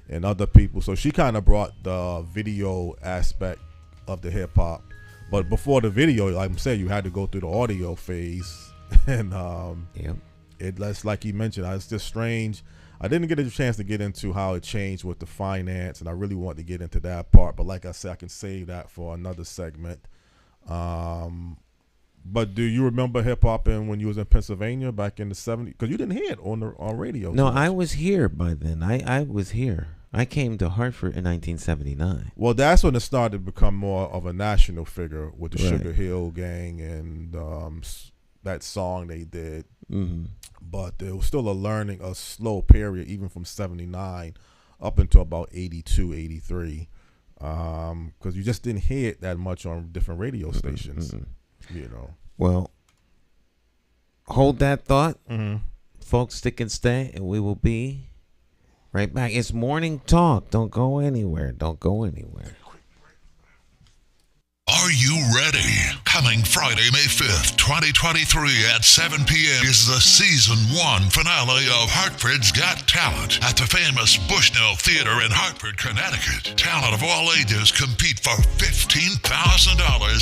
S5: and other people. So she kind of brought the video aspect of the hip hop. But before the video, like I'm saying, you had to go through the audio phase. And it's like he mentioned, it's just strange. I didn't get a chance to get into how it changed with the finance, and I really want to get into that part. But like I said, I can save that for another segment. But do you remember hip hop when you was in Pennsylvania back in the 70s? Because you didn't hear it on radio.
S4: No, I was here by then. I was here. I came to Hartford in 1979.
S5: Well, that's when it started to become more of a national figure with the Sugar Hill Gang and that song they did. But there was still a slow period, even from 79 up until about 82, 83. because you just didn't hear it that much on different radio stations. You know.
S4: Well, hold that thought, folks. Stick and stay, and we will be right back. It's Morning Talk. Don't go anywhere. Don't go anywhere.
S6: Are you ready? Coming Friday, May 5th, 2023 at 7 p.m. is the Season 1 finale of Hartford's Got Talent at the famous Bushnell Theater in Hartford, Connecticut. Talent of all ages compete for $15,000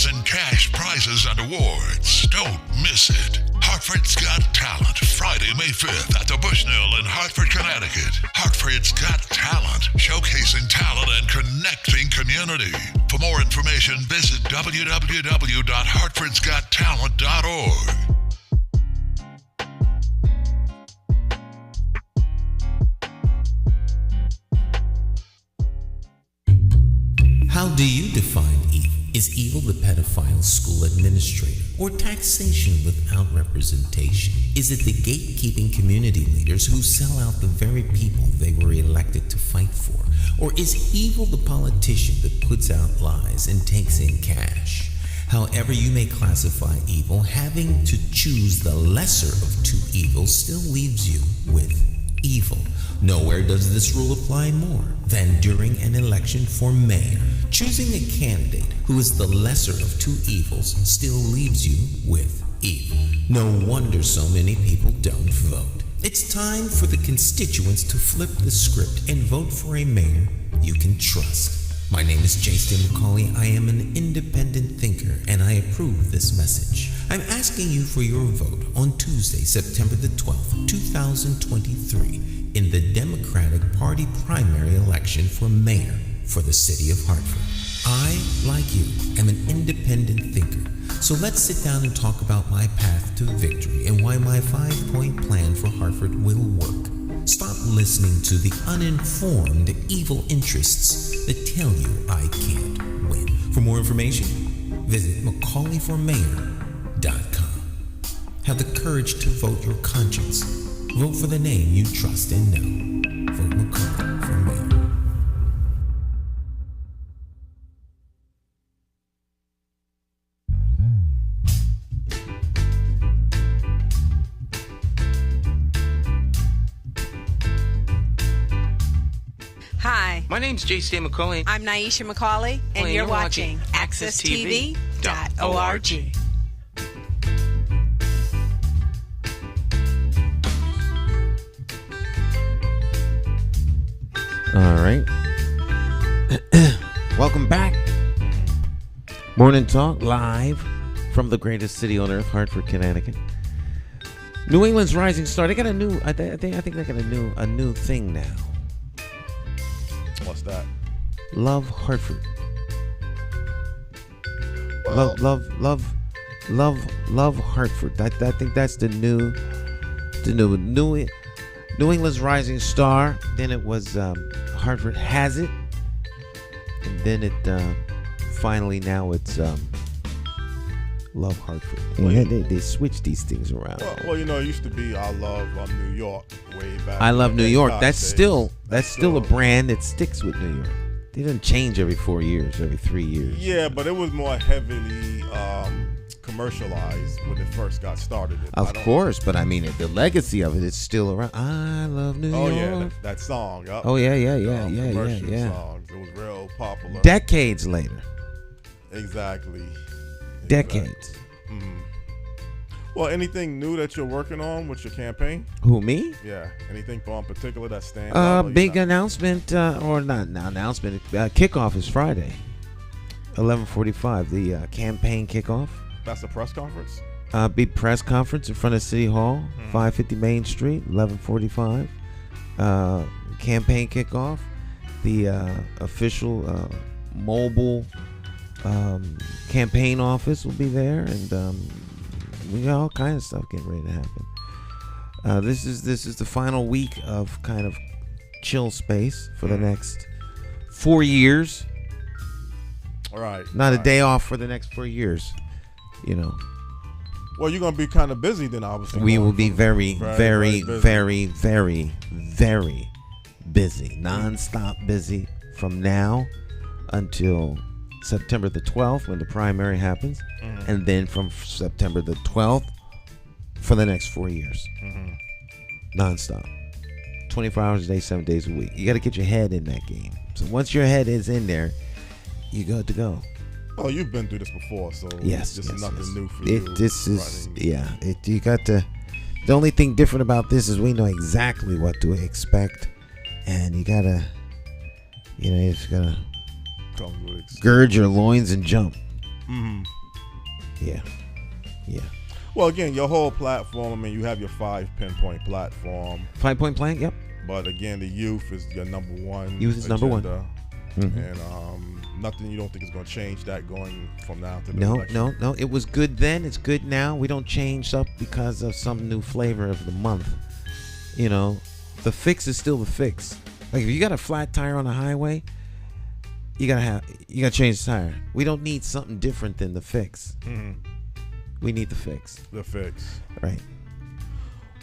S6: in cash prizes and awards. Don't miss it. Hartford's Got Talent, Friday, May 5th at the Bushnell in Hartford, Connecticut. Hartford's Got Talent, showcasing talent and connecting community. For more information, visit www.hartfordsgottalent.org.
S7: How do you define evil? Is evil the pedophile school administrator or taxation without representation? Is it the gatekeeping community leaders who sell out the very people they were elected to fight for? Or is evil the politician that puts out lies and takes in cash? However you may classify evil, having to choose the lesser of two evils still leaves you with evil. Nowhere does this rule apply more than during an election for mayor. Choosing a candidate who is the lesser of two evils still leaves you with evil. No wonder so many people don't vote. It's time for the constituents to flip the script and vote for a mayor you can trust. My name is Jason McCauley. I am an independent thinker, and I approve this message. I'm asking you for your vote on Tuesday, September the 12th, 2023, in the Democratic Party primary election for mayor for the city of Hartford. I, like you, am an independent thinker. So let's sit down and talk about my path to victory and why my 5-point plan for Hartford will work. Stop listening to the uninformed evil interests that tell you I can't win. For more information, visit McCauleyformayor.com. Have the courage to vote your conscience. Vote for the name you trust and know. Vote McCauley for mayor.
S2: Hi,
S8: My name's J.C. McCauley.
S2: I'm Nyesha McCauley, and you're watching AccessTV.org.
S4: All right. Welcome back. Morning Talk live from the greatest city on earth, Hartford, Connecticut. New England's rising star. They got a new. I think they got a new thing now.
S5: What's that?
S4: Love Hartford.
S5: Well,
S4: Love Hartford. I think that's the new New England's rising star. Then it was Hartford has it, and then it finally now it's Love Hartford. And they switch these things around.
S5: Well, you know, it used to be I love New York way back.
S4: I love New York. That's
S5: days.
S4: still a brand that sticks with New York. They didn't change every 4 years, every 3 years.
S5: Yeah, but it was more heavily commercialized when it first got started.
S4: Of course, but I mean, the legacy of it is still around. I love New York.
S5: Oh yeah, that song. Yep.
S4: Oh yeah.
S5: Commercial songs. It was real popular.
S4: Decades later.
S5: Exactly.
S4: Decades.
S5: Mm-hmm. Well, anything new that you're working on with your campaign?
S4: Who, me?
S5: Yeah. Anything in particular that stands out?
S4: Big announcement, or not announcement. Kickoff is Friday, 11:45. The campaign kickoff.
S5: That's a press conference?
S4: Big press conference in front of City Hall, 550 Main Street, 11:45. Campaign kickoff. The official mobile campaign office will be there, and we got all kinds of stuff getting ready to happen. This is the final week of kind of chill space for the next 4 years.
S5: All right.
S4: Not a day off for the next 4 years, you know.
S5: Well, you're going to be kind of busy then, obviously.
S4: We will be very busy. Non-stop busy from now until September the 12th when the primary happens, and then from September the 12th for the next 4 years. Nonstop. 24 hours a day, 7 days a week. You got to get your head in that game. So once your head is in there, you got to go.
S5: Oh, you've been through this before, so
S4: yes,
S5: it's just nothing new for
S4: you. This is, you got to, the only thing different about this is we know exactly what to expect, and you got to, you just got to gird your loins and jump. Yeah.
S5: Well, again, your whole platform, I mean, you have your 5 pinpoint platform.
S4: 5-point plan, yep.
S5: But again, the youth is your number one.
S4: Youth is
S5: agenda,
S4: number one.
S5: And nothing you don't think is going to change that going from now to the election?
S4: No. It was good then. It's good now. We don't change up because of some new flavor of the month. The fix is still the fix. Like if you got a flat tire on the highway, you gotta change the tire. We don't need something different than the fix. We need the fix.
S5: The fix.
S4: Right.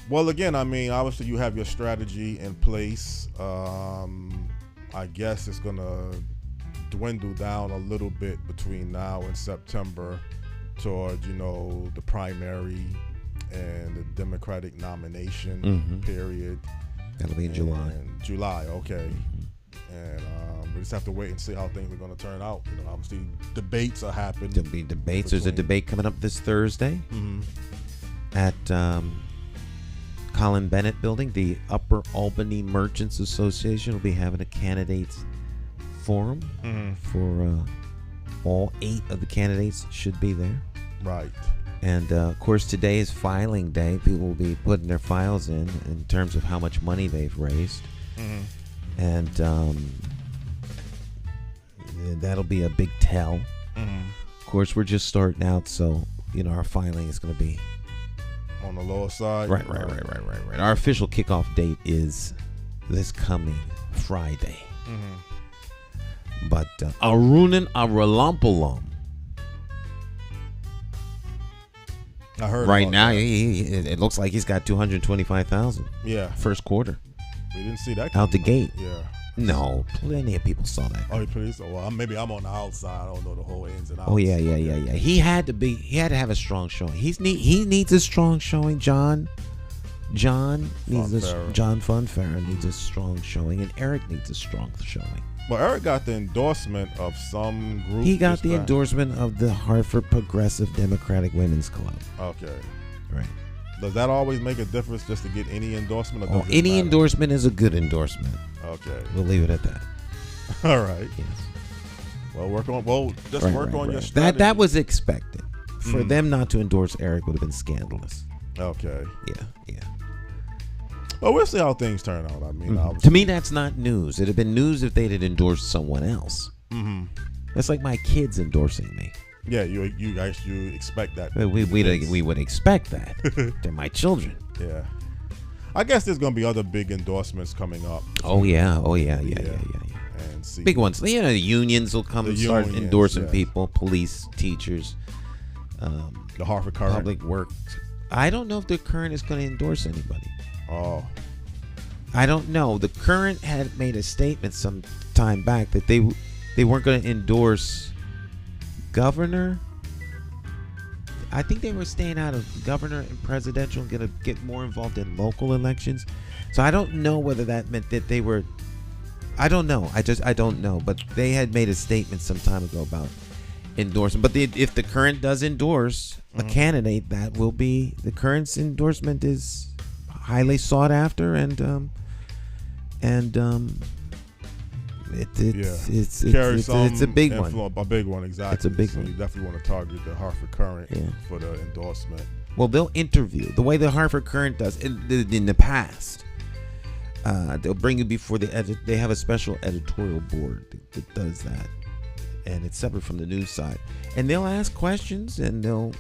S5: Well, again, I mean, obviously you have your strategy in place. I guess it's going to dwindle down a little bit between now and September toward, the primary and the Democratic nomination period.
S4: That'll be in July.
S5: July, okay. And we just have to wait and see how things are going to turn out. Obviously, debates are happening.
S4: There'll be debates. There's a debate coming up this Thursday at Colin Bennett Building. The Upper Albany Merchants Association will be having a candidates forum for all 8 of the candidates should be there.
S5: Right.
S4: And of course, today is filing day. People will be putting their files in terms of how much money they've raised. And that'll be a big tell. Of course, we're just starting out, so our filing is going to be
S5: on the lower side.
S4: Right. Our official kickoff date is this coming Friday. But Arunan Aralampalum.
S5: I heard
S4: right now, it looks like he's got 225,000.
S5: Yeah.
S4: First quarter.
S5: We didn't see that
S4: out the gate.
S5: Yeah.
S4: No, plenty of people saw that.
S5: Oh, please. Well, maybe I'm on the outside. I don't know the whole ins and outs.
S4: Oh yeah. He had to have a strong showing. He needs a strong showing. John Funfair needs a strong showing, and Eric needs a strong showing.
S5: Well, Eric got the endorsement of some group.
S4: He got the endorsement of the Hartford Progressive Democratic Women's Club.
S5: Okay.
S4: Right.
S5: Does that always make a difference just to get any endorsement? Or
S4: any endorsement is a good endorsement.
S5: Okay.
S4: We'll leave it at that.
S5: All right.
S4: Yes.
S5: Well, work on your strategy.
S4: That was expected. For them not to endorse Eric would have been scandalous.
S5: Okay.
S4: Yeah.
S5: Well, we'll see how things turn out. I mean,
S4: to me, that's not news. It'd have been news if they'd endorsed someone else. That's like my kids endorsing me.
S5: Yeah, you expect that.
S4: We would expect that. They're my children.
S5: Yeah. I guess there's gonna be other big endorsements coming up.
S4: Oh yeah.
S5: And see.
S4: Big ones. The unions will come and start endorsing people. Police, teachers.
S5: The Hartford Current.
S4: Public Works. I don't know if the Current is going to endorse anybody.
S5: Oh.
S4: I don't know. The Current had made a statement some time back that they weren't going to endorse governor. I think they were staying out of governor and presidential and going to get more involved in local elections. So I don't know whether that meant that they were. I don't know. I don't know. But they had made a statement some time ago about endorsing. But if the Current does endorse a candidate, that will be the Current's endorsement is highly sought after and it's a big one.
S5: A big one, exactly.
S4: It's a big one.
S5: You definitely want to target the Hartford Current for the endorsement.
S4: Well, they'll interview the way the Hartford Current does in the past. They'll bring you before they have a special editorial board that does that, and it's separate from the news side. And they'll ask questions and they'll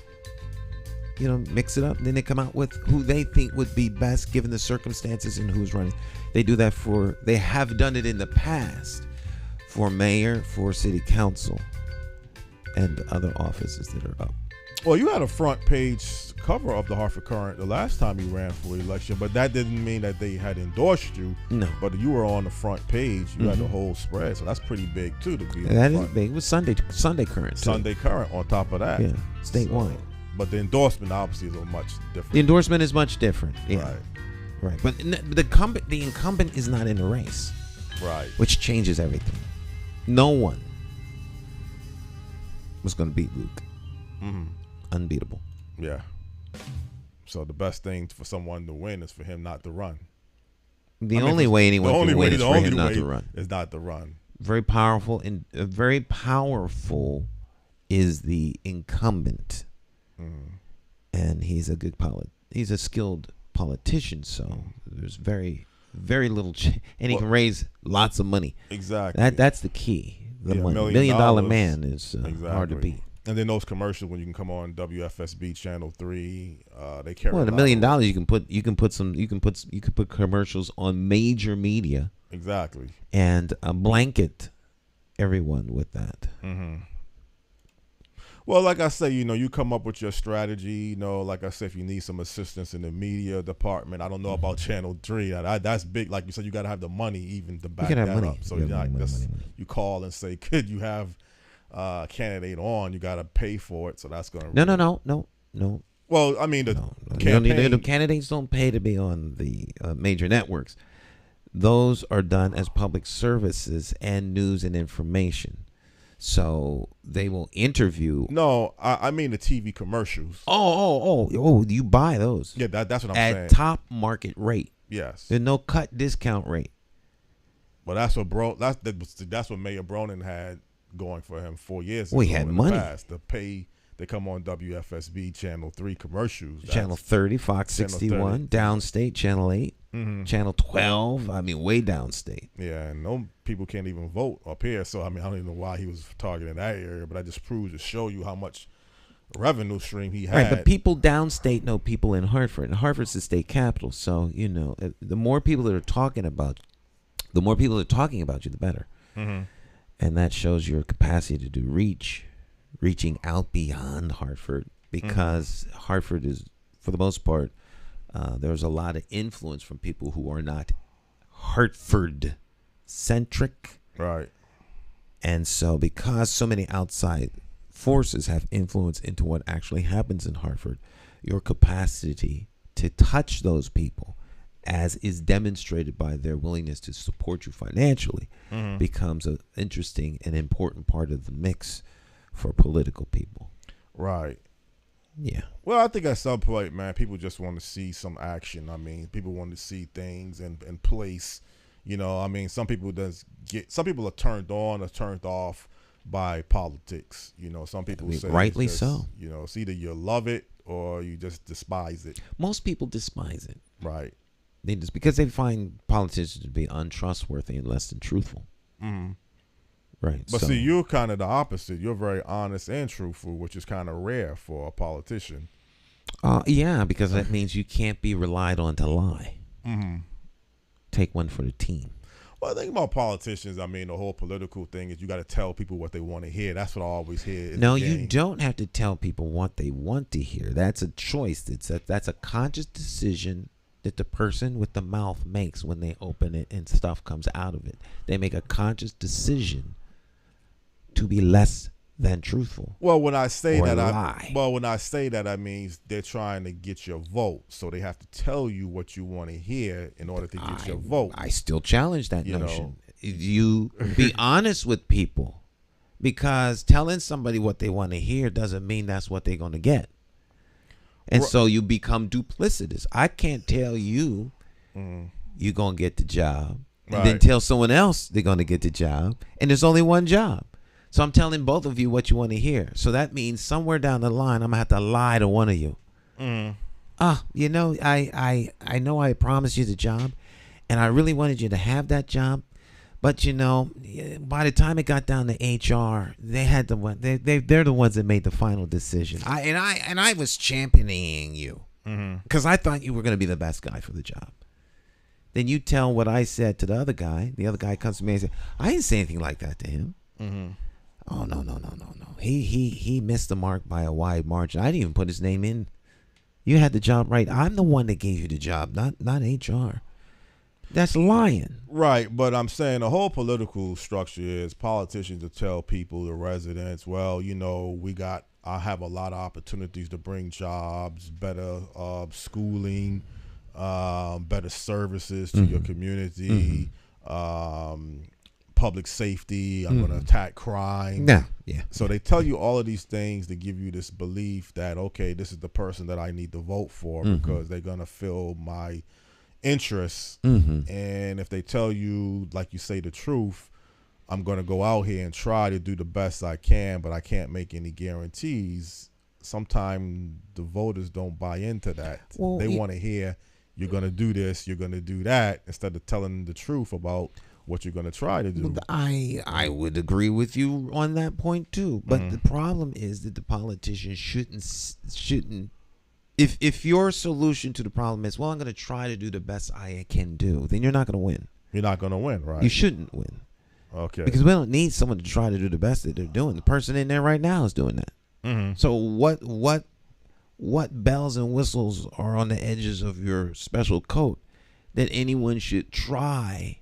S4: mix it up, and then they come out with who they think would be best given the circumstances and who's running. They do that they have done it in the past for mayor, for city council, and other offices that are up.
S5: Well, you had a front page cover of the Hartford Courant the last time you ran for election, but that didn't mean that they had endorsed you.
S4: No.
S5: But you were on the front page. You had the whole spread, so that's pretty big too to be.
S4: That is big. It was Sunday Current. Too.
S5: Sunday Current on top of that.
S4: Yeah, statewide.
S5: So, but the endorsement obviously is a much different.
S4: The endorsement is much different. Yeah.
S5: Right.
S4: Right. But the incumbent is not in the race.
S5: Right.
S4: Which changes everything. No one was going to beat Luke.
S5: Mm-hmm.
S4: Unbeatable.
S5: Yeah. So the best thing for someone to win is for him not to run.
S4: The only way anyone can win is for him not to run.
S5: Is not to run.
S4: Very powerful and very powerful is the incumbent, and he's a good he's a skilled politician. So there's very little, and he can raise lots of money.
S5: Exactly.
S4: That's the key. The money. $1 million man is hard to beat.
S5: And then those commercials when you can come on WFSB Channel 3, they carry.
S4: Well, $1 million you can put commercials on major media.
S5: Exactly.
S4: And blanket everyone with that.
S5: Mm-hmm. Well, like I say, you come up with your strategy. Like I said, if you need some assistance in the media department, I don't know about Channel 3. That's big. Like you said, you got to have the money even to back that up. So you call and say, could you have candidate on? You got to pay for it. So that's going to
S4: No.
S5: Well, I mean,
S4: the candidates don't pay to be on the major networks. Those are done as public services and news and information. So they will interview.
S5: No, I mean the TV commercials.
S4: Oh! You buy those?
S5: Yeah, that's what I'm saying.
S4: At top market rate.
S5: Yes.
S4: There's no cut discount rate.
S5: Well, that's what Mayor Bronin had going for him 4 years ago.
S4: We had money
S5: to pay. They come on WFSB Channel 3 commercials.
S4: Channel 30, Fox 61, Downstate, Channel 8, Channel 12. I mean, way downstate.
S5: Yeah, and no people can't even vote up here. So, I mean, I don't even know why he was targeting that area, but that just proves to show you how much revenue stream he had.
S4: Right, but people downstate know people in Hartford, and Hartford's the state capital. So, the more people that are talking about you, the better. Mm-hmm. And that shows your capacity to do reaching out beyond Hartford, because Hartford is, for the most part, there's a lot of influence from people who are not Hartford centric.
S5: Right.
S4: And so because so many outside forces have influence into what actually happens in Hartford, your capacity to touch those people, as is demonstrated by their willingness to support you financially, becomes an interesting and important part of the mix for political people.
S5: Right.
S4: Yeah.
S5: Well, I think at some point, man, people just want to see some action. I mean, people want to see things in place. I mean, some people are turned on or turned off by politics. Some people say
S4: rightly so.
S5: It's either you love it or you just despise it.
S4: Most people despise it.
S5: Right.
S4: They just because they find politicians to be untrustworthy and less than truthful.
S5: Mm-hmm.
S4: Right.
S5: But see, you're kind of the opposite. You're very honest and truthful, which is kind of rare for a politician.
S4: Yeah, because that means you can't be relied on to lie.
S5: Mm-hmm.
S4: Take one for the team.
S5: Well, the thing about politicians, I mean, the whole political thing is you got to tell people what they want to hear. That's what I always hear.
S4: No, you don't have to tell people what they want to hear. That's a choice. That's a conscious decision that the person with the mouth makes when they open it and stuff comes out of it. They make a conscious decision to be less than truthful.
S5: Well, when I say that,
S4: lie.
S5: I mean they're trying to get your vote, so they have to tell you what you want to hear in order to get your vote.
S4: I still challenge that notion. You be honest with people, because telling somebody what they want to hear doesn't mean that's what they're going to get. And so you become duplicitous. I can't tell you you're going to get the job, and then tell someone else they're going to get the job, and there's only one job. So I'm telling both of you what you want to hear. So that means somewhere down the line, I'm going to have to lie to one of you. I know I promised you the job, and I really wanted you to have that job. But, by the time it got down to HR, they had they're the ones that made the final decision. I was championing you because I thought you were going to be the best guy for the job. Then you tell what I said to the other guy. The other guy comes to me and says, I didn't say anything like that to him. Oh no. He missed the mark by a wide margin. I didn't even put his name in. You had the job right. I'm the one that gave you the job, not HR. That's lying.
S5: Right, but I'm saying the whole political structure is politicians to tell people, the residents, well, I have a lot of opportunities to bring jobs, better schooling, better services to your community, public safety. I'm going to attack crime.
S4: Yeah.
S5: So they tell you all of these things to give you this belief that, okay, this is the person that I need to vote for because they're going to fill my interests. And if they tell you, like you say, the truth, I'm going to go out here and try to do the best I can, but I can't make any guarantees. Sometimes the voters don't buy into that. Well, they want to hear you're going to do this, you're going to do that, instead of telling them the truth about what you're going to try to do.
S4: I would agree with you on that point too. But the problem is that the politicians shouldn't. If your solution to the problem is, well, I'm going to try to do the best I can do, then you're not going to win.
S5: You're not going to win, right?
S4: You shouldn't win.
S5: Okay.
S4: Because we don't need someone to try to do the best that they're doing. The person in there right now is doing that. So what bells and whistles are on the edges of your special coat that anyone should try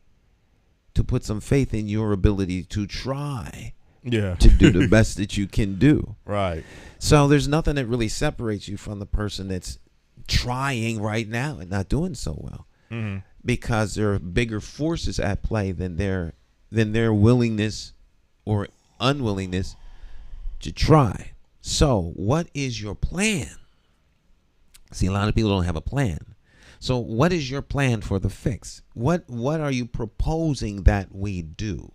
S4: to put some faith in your ability to try to do the best that you can do?
S5: Right.
S4: So there's nothing that really separates you from the person that's trying right now and not doing so well, because there are bigger forces at play than their willingness or unwillingness to try. So what is your plan? See, a lot of people don't have a plan. So what is your plan for the fix? What are you proposing that we do?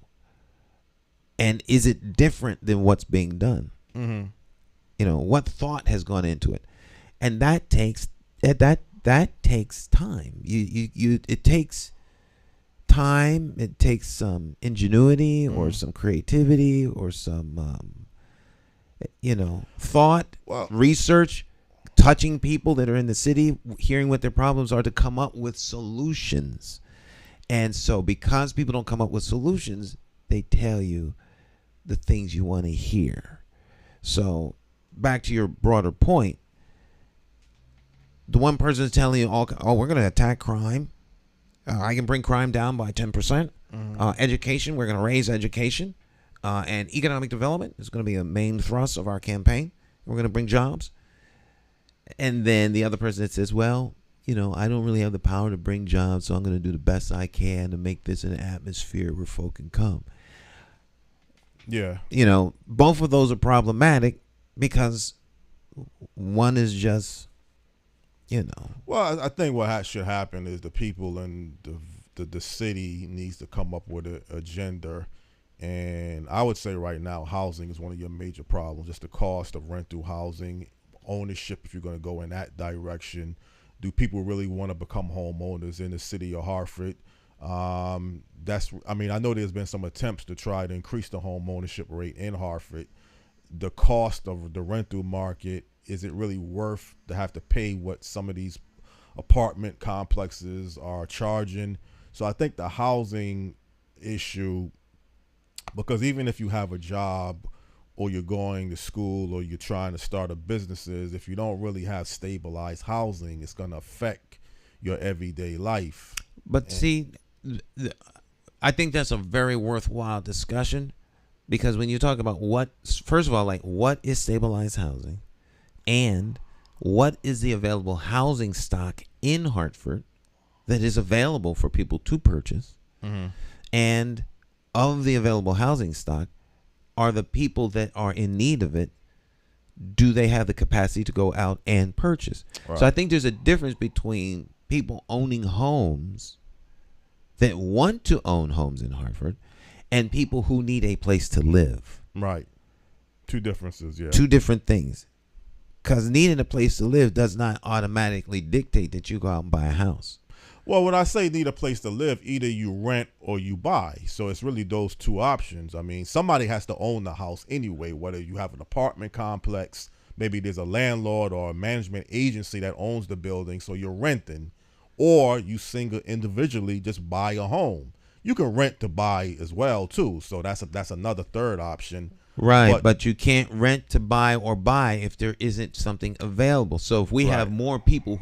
S4: And is it different than what's being done? What thought has gone into it? And that takes time. It takes time. It takes some ingenuity or some creativity or some thought, research, touching people that are in the city, hearing what their problems are to come up with solutions. And so because people don't come up with solutions, they tell you the things you want to hear. So back to your broader point, the one person is telling you, we're going to attack crime. I can bring crime down by 10%. Education, we're going to raise education. And economic development is going to be a main thrust of our campaign. We're going to bring jobs. And then the other person that says, well, I don't really have the power to bring jobs, so I'm going to do the best I can to make this an atmosphere where folk can come.
S5: Yeah.
S4: Both of those are problematic because one is just,
S5: Well, I think what should happen is the people in the city needs to come up with an agenda. And I would say right now, housing is one of your major problems. Just the cost of rental housing, ownership, if you're going to go in that direction. Do people really want to become homeowners in the city of Hartford? I know there's been some attempts to try to increase the home ownership rate in Hartford. The cost of the rental market, is it really worth to have to pay what some of these apartment complexes are charging? So I think the housing issue, because even if you have a job or you're going to school or you're trying to start a businesses, if you don't really have stabilized housing, it's going to affect your everyday life.
S4: But I think that's a very worthwhile discussion, because when you talk about first of all, what is stabilized housing and what is the available housing stock in Hartford that is available for people to purchase, and of the available housing stock, are the people that are in need of it, do they have the capacity to go out and purchase? Right. So I think there's a difference between people owning homes that want to own homes in Hartford and people who need a place to live.
S5: Right. Two differences, yeah.
S4: Two different things. Because needing a place to live does not automatically dictate that you go out and buy a house.
S5: Well, when I say need a place to live, either you rent or you buy. So it's really those two options. I mean, somebody has to own the house anyway, whether you have an apartment complex, maybe there's a landlord or a management agency that owns the building, so you're renting, or you single individually just buy a home. You can rent to buy as well, too. So that's another third option.
S4: Right, but you can't rent to buy or buy if there isn't something available. So if we have more people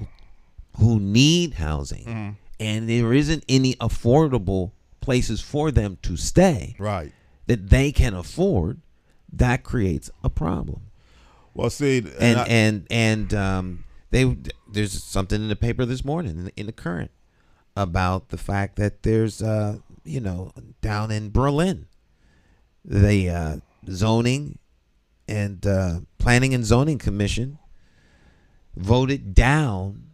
S4: who need housing and there isn't any affordable places for them to stay that they can afford, that creates a problem.
S5: Well, see,
S4: there's something in the paper this morning in the Current about the fact that there's down in Berlin, the zoning and planning and zoning commission voted down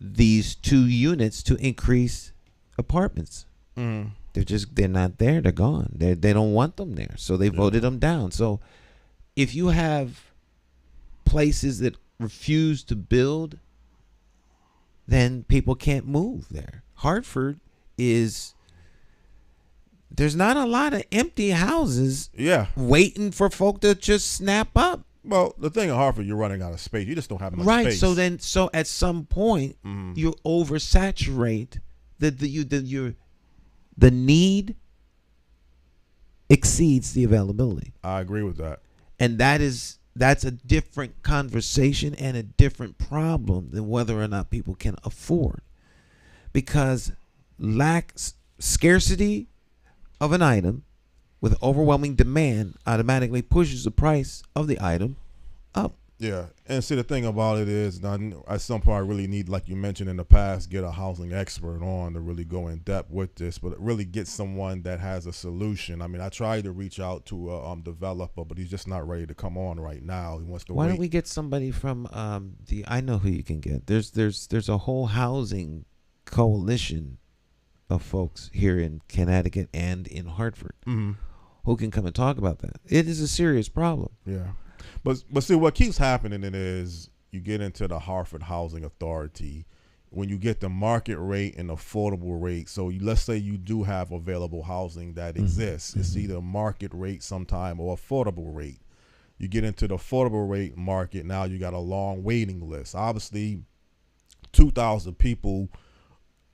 S4: these 2 units to increase apartments. They're not there. They're gone. They don't want them there, so they voted them down. So if you have places that refuse to build, then people can't move there. Hartford there's not a lot of empty houses waiting for folk to just snap up.
S5: Well, the thing in Hartford, you're running out of space. You just don't have much space.
S4: Right. So at some point, you oversaturate the need exceeds the availability.
S5: I agree with that.
S4: And that's a different conversation and a different problem than whether or not people can afford. Because scarcity of an item with overwhelming demand automatically pushes the price of the item up.
S5: Yeah, and see, the thing about it is, at some point, I really need, like you mentioned in the past, get a housing expert on to really go in depth with this, but really get someone that has a solution. I mean, I tried to reach out to a developer, but he's just not ready to come on right now. He wants to wait.
S4: Why don't we get somebody from I know who you can get. There's a whole housing coalition of folks here in Connecticut and in Hartford who can come and talk about that. It is a serious problem.
S5: Yeah. But see, what keeps happening is you get into the Hartford Housing Authority when you get the market rate and affordable rate. So let's say you do have available housing that exists. It's either market rate sometime or affordable rate. You get into the affordable rate market, now you got a long waiting list. Obviously, 2,000 people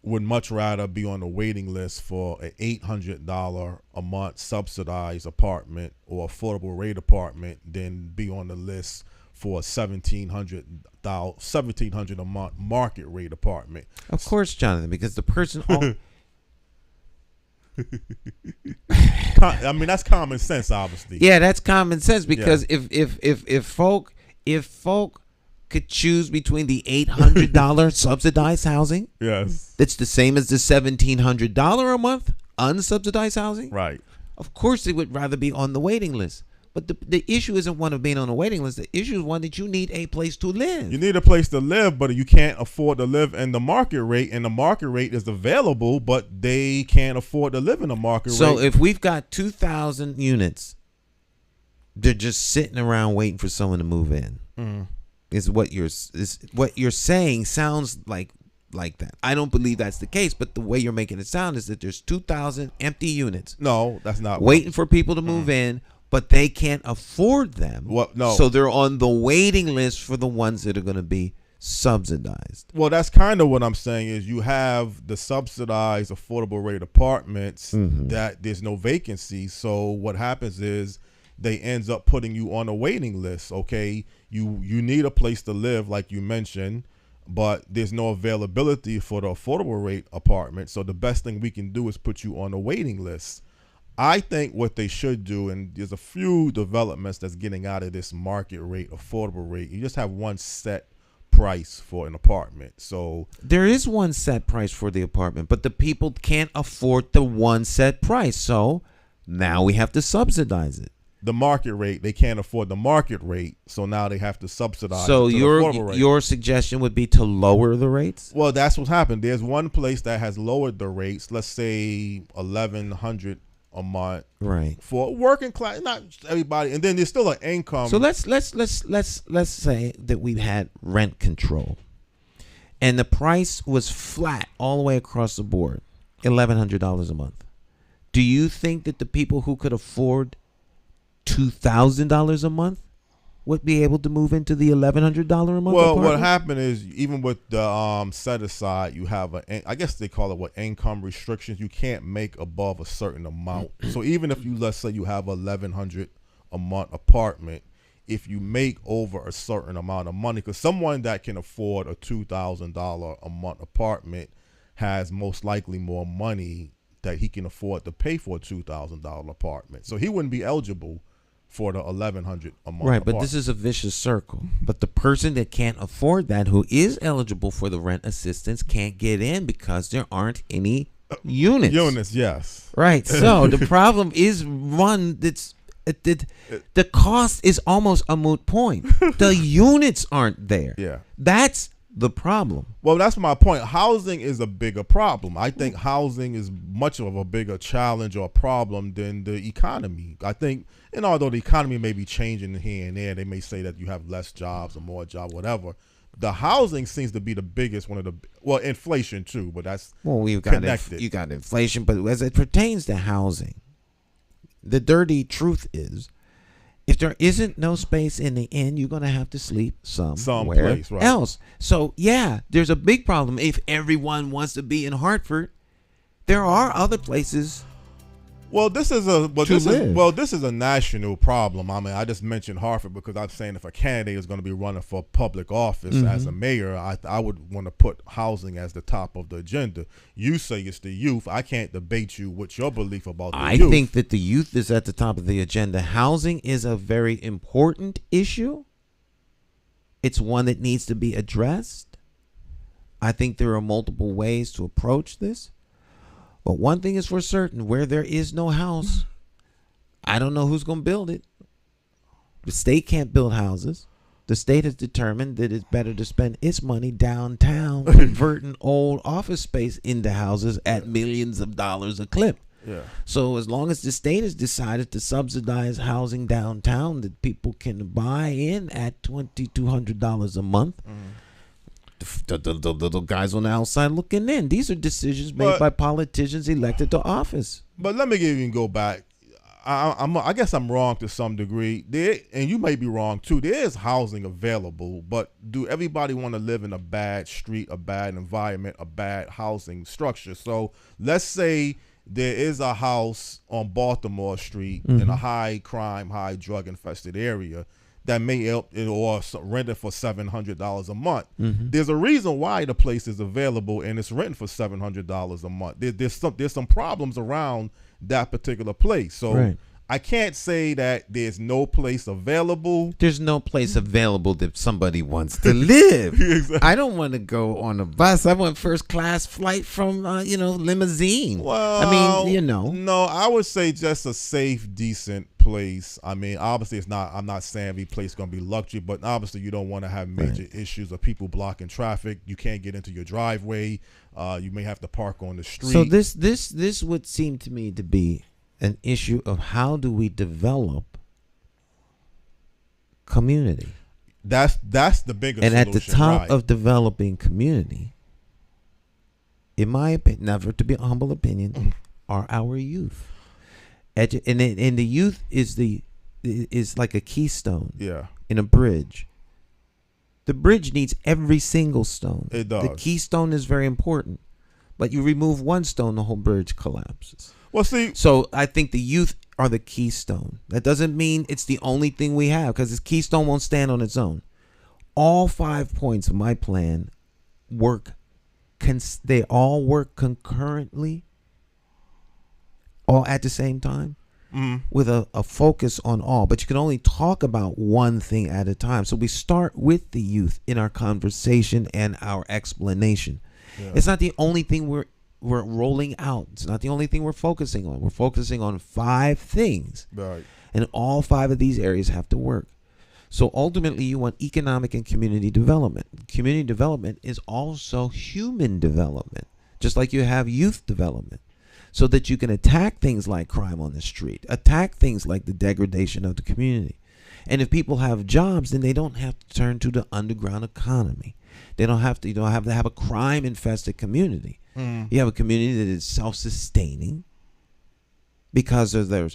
S5: would much rather be on the waiting list for an $800 a month subsidized apartment or affordable rate apartment than be on the list for a $1,700 a month market rate apartment.
S4: Of course, Jonathan, because the person.
S5: I mean, that's common sense, obviously.
S4: Yeah, that's common sense because if folk could choose between the $800 subsidized housing, that's the same as the $1,700 a month unsubsidized housing,
S5: right?
S4: Of course, they would rather be on the waiting list. But the issue isn't one of being on the waiting list. The issue is one that you need a place to live.
S5: You need a place to live, but you can't afford to live in the market rate, and the market rate is available, but they can't afford to live in the market rate.
S4: So if we've got 2,000 units, they're just sitting around waiting for someone to move in. Is what you're saying sounds like that. I don't believe that's the case, but the way you're making it sound is that there's 2,000 empty units.
S5: No, that's not
S4: waiting for people to move in, but they can't afford them.
S5: No.
S4: So they're on the waiting list for the ones that are going to be subsidized.
S5: Well, that's kind of what I'm saying is you have the subsidized affordable rate apartments that there's no vacancy. So what happens is they ends up putting you on a waiting list. Okay, you need a place to live, like you mentioned, but there's no availability for the affordable rate apartment. So the best thing we can do is put you on a waiting list. I think what they should do, and there's a few developments that's getting out of this market rate, affordable rate, you just have one set price for an apartment. So
S4: there is one set price for the apartment, but the people can't afford the one set price. So now we have to subsidize it.
S5: The market rate, they can't afford the market rate, so now they have to subsidize.
S4: So
S5: it to the affordable rate.
S4: Your suggestion would be to lower the rates?
S5: Well, that's what's happened. There's one place that has lowered the rates. Let's say $1,100 a month,
S4: right,
S5: for working class, not everybody. And then there's still an income.
S4: So let's say that we had rent control, and the price was flat all the way across the board, $1,100 a month. Do you think that the people who could afford $2,000 a month would be able to move into the $1,100 a month
S5: Well,
S4: apartment?
S5: what happened is even with the set aside, you have I guess they call it what, income restrictions. You can't make above a certain amount. So even if you, let's say you have $1,100 a month apartment, if you make over a certain amount of money, because someone that can afford a $2,000 a month apartment has most likely more money that he can afford to pay for a $2,000 apartment. So he wouldn't be eligible for the $1,100 a month.
S4: Right, but this is a vicious circle. But the person that can't afford that, who is eligible for the rent assistance, can't get in because there aren't any units.
S5: Units, yes.
S4: Right. So the problem is one that's the cost is almost a moot point. The units aren't there.
S5: Yeah.
S4: That's the problem.
S5: Well, that's my point. Housing is a bigger problem. I think housing is much of a bigger challenge or problem than the economy. I think, and although the economy may be changing here and there, they may say that you have less jobs or more jobs, whatever. The housing seems to be the biggest one of the, well, inflation too, but that's
S4: we've got
S5: connected.
S4: You got inflation, but as it pertains to housing, the dirty truth is, if there isn't no space in the inn, you're going to have to sleep somewhere
S5: Someplace, right.
S4: else. So, yeah, there's a big problem. If everyone wants to be in Hartford, there are other places.
S5: Well, this is a national problem. I mean, I just mentioned Hartford because I'm saying if a candidate is going to be running for public office as a mayor, I would want to put housing as the top of the agenda. You say it's the youth. I can't debate you with your belief about the youth.
S4: I think that the youth is at the top of the agenda. Housing is a very important issue. It's one that needs to be addressed. I think there are multiple ways to approach this. But one thing is for certain, where there is no house, I don't know who's going to build it. The state can't build houses. The state has determined that it's better to spend its money downtown converting old office space into houses at millions of dollars a clip.
S5: Yeah.
S4: So as long as the state has decided to subsidize housing downtown that people can buy in at $2,200 a month, the little guys on the outside looking in. These are decisions made by politicians elected to office.
S5: But let me even go back. I guess I'm wrong to some degree. And you may be wrong too. There is housing available, but do everybody want to live in a bad street, a bad environment, a bad housing structure? So let's say there is a house on Baltimore Street in a high crime, high drug infested area that may help or rented for $700 a month. There's a reason why the place is available and it's rented for $700 a month. There's some problems around that particular place. So I can't say that there's no place available.
S4: There's no place available that somebody wants to live. Exactly. I don't want to go on a bus. I want first class flight from limousine.
S5: Well,
S4: I mean,
S5: No, I would say just a safe, decent place. I mean, obviously I'm not saying every place is going to be luxury, but obviously you don't want to have major issues of people blocking traffic. You can't get into your driveway. You may have to park on the street.
S4: So this would seem to me to be an issue of how do we develop community.
S5: That's the biggest
S4: and
S5: solution,
S4: at the top
S5: right.
S4: of developing community, in my opinion, never to be a humble opinion, are our youth. And the youth is like a keystone in a bridge. The bridge needs every single stone.
S5: It does.
S4: The keystone is very important, but you remove one stone, the whole bridge collapses.
S5: Well, see,
S4: so I think the youth are the keystone. That doesn't mean it's the only thing we have, because this keystone won't stand on its own. All 5 points of my plan work. They all work concurrently, all at the same time, with a focus on all. But you can only talk about one thing at a time. So we start with the youth in our conversation and our explanation. Yeah. It's not the only thing we're rolling out. It's not the only thing we're focusing on. We're focusing on 5 things.
S5: Right.
S4: And all 5 of these areas have to work. So ultimately, you want economic and community development. Community development is also human development, just like you have youth development, so that you can attack things like crime on the street, attack things like the degradation of the community. And if people have jobs, then they don't have to turn to the underground economy. You don't have to have a crime-infested community. You have a community that is self-sustaining because there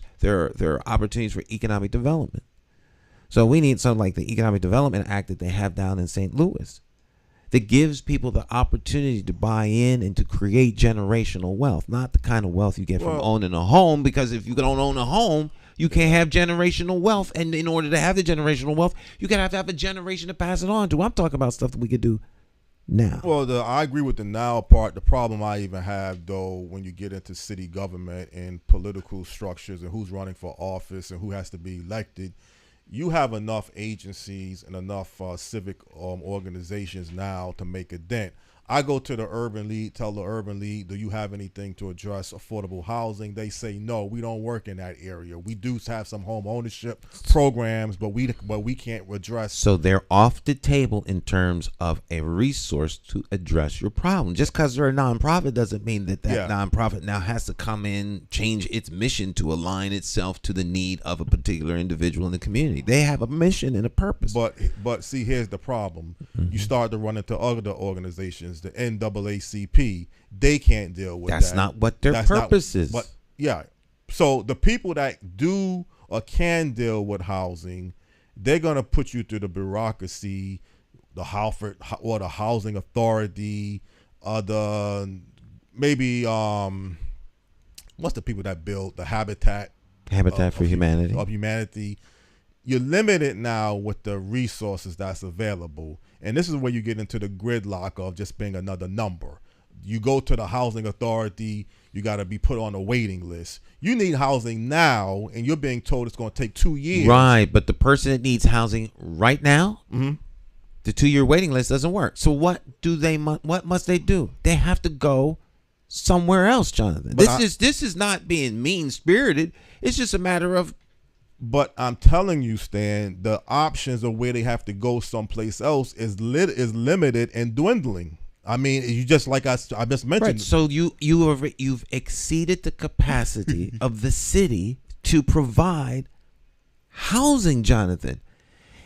S4: are opportunities for economic development. So we need something like the Economic Development Act that they have down in St. Louis that gives people the opportunity to buy in and to create generational wealth, not the kind of wealth you get from owning a home, because if you don't own a home, you can't have generational wealth. And in order to have the generational wealth, you're going to have a generation to pass it on to. I'm talking about stuff that we could do now.
S5: Well, I agree with the now part. The problem I even have, though, when you get into city government and political structures and who's running for office and who has to be elected, you have enough agencies and enough civic organizations now to make a dent. I go to the Urban League, tell the Urban League, do you have anything to address affordable housing? They say, no, we don't work in that area. We do have some home ownership programs, but we can't address.
S4: So they're off the table in terms of a resource to address your problem. Just because they're a nonprofit doesn't mean that nonprofit now has to come in, change its mission to align itself to the need of a particular individual in the community. They have a mission and a purpose.
S5: But see, here's the problem. Mm-hmm. You start to run into other organizations. The NAACP, they can't deal with that.
S4: That's not what their purpose is.
S5: But so the people that do or can deal with housing, they're gonna put you through the bureaucracy, the Halford or the Housing Authority, what's the people that build the Habitat
S4: for Humanity
S5: of humanity. You're limited now with the resources that's available. And this is where you get into the gridlock of just being another number. You go to the Housing Authority, you got to be put on a waiting list. You need housing now, and you're being told it's going to take 2 years.
S4: Right, but the person that needs housing right now, the 2-year waiting list doesn't work. So what must they do? They have to go somewhere else, Jonathan. This is not being mean-spirited. It's just a matter of.
S5: But I'm telling you, Stan, the options of where they have to go someplace else is limited and dwindling. I mean, you just like I just mentioned.
S4: Right. So you've exceeded the capacity of the city to provide housing, Jonathan.